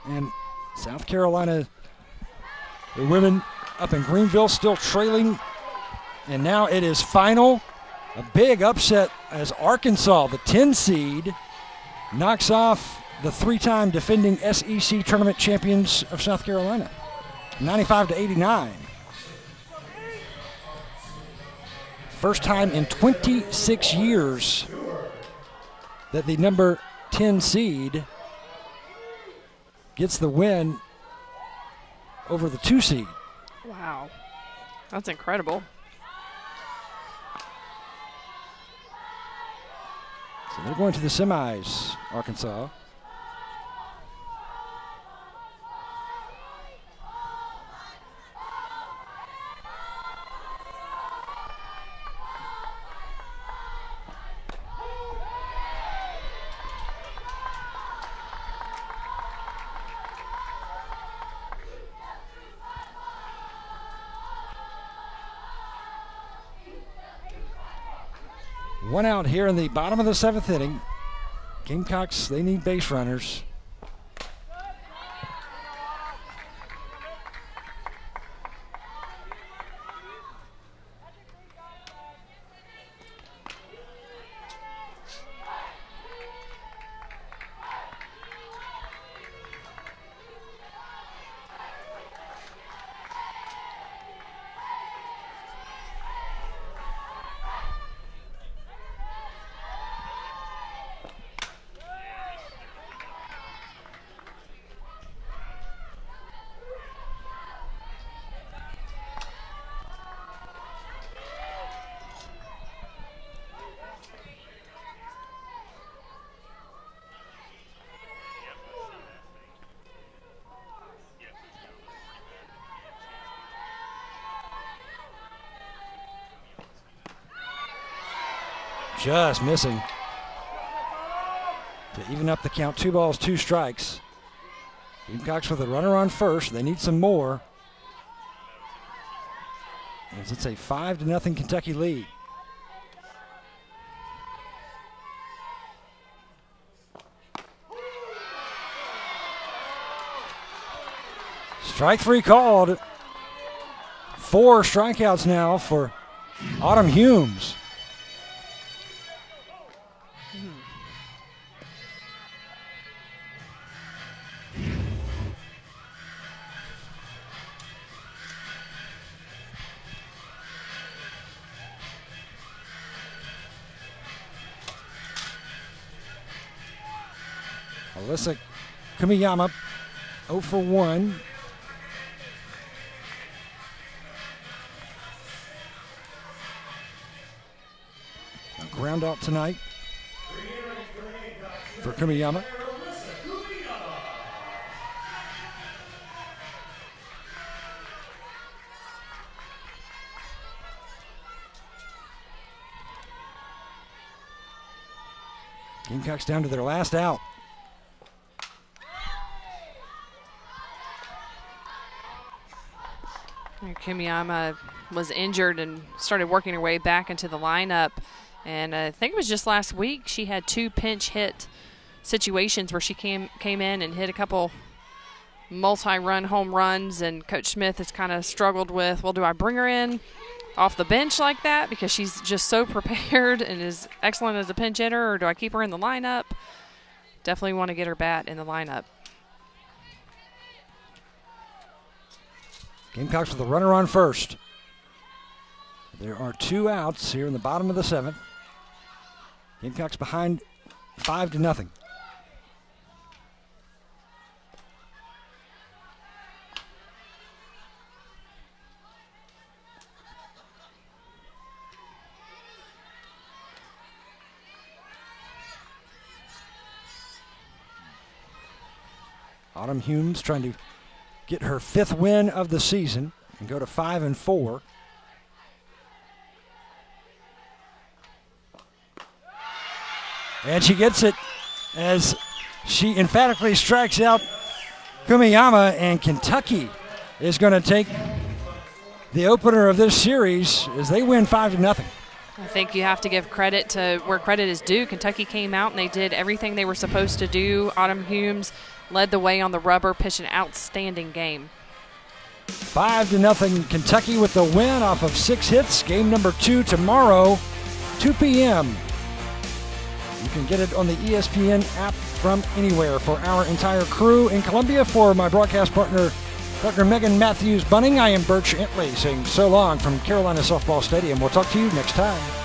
And South Carolina, the women up in Greenville still trailing. And now it is final. A big upset as Arkansas, the 10 seed, knocks off the 3-time defending SEC tournament champions of South Carolina, 95-89. First time in 26 years that the number 10 seed gets the win over the 2 seed. Wow, that's incredible. So they're going to the semis, Arkansas. One out here in the bottom of the 7th inning. Gamecocks, they need base runners. just missing to even up the count. 2 balls, 2 strikes. Gamecocks with a runner on first. They need some more, as it's a 5-0 Kentucky lead. Strike 3 called. 4 strikeouts now for Autumn Humes. Alyssa Kumiyama 0 for 1. A ground out tonight for Kumiyama. Gamecocks down to their last out. Kumiyama was injured and started working her way back into the lineup. And I think it was just last week she had 2 pinch hit situations where she came in and hit a couple multi-run home runs, and Coach Smith has kind of struggled with, well, do I bring her in off the bench like that because she's just so prepared and is excellent as a pinch hitter, or do I keep her in the lineup? Definitely want to get her bat in the lineup. Gamecocks with a runner on first. There are 2 outs here in the bottom of the 7th. Gamecocks behind 5-0. Autumn Humes trying to get her 5th win of the season and go to 5-4. And she gets it as she emphatically strikes out Kumiyama, and Kentucky is going to take the opener of this series as they win 5-0. I think you have to give credit to where credit is due. Kentucky came out and they did everything they were supposed to do. Autumn Humes led the way on the rubber, pitched an outstanding game. 5-0 Kentucky with the win off of 6 hits. Game number 2 tomorrow, 2 p.m. You can get it on the ESPN app from anywhere. For our entire crew in Columbia, for my broadcast partner, Dr. Megan Matthews Bunning, I am Birch Entley saying so long from Carolina Softball Stadium. We'll talk to you next time.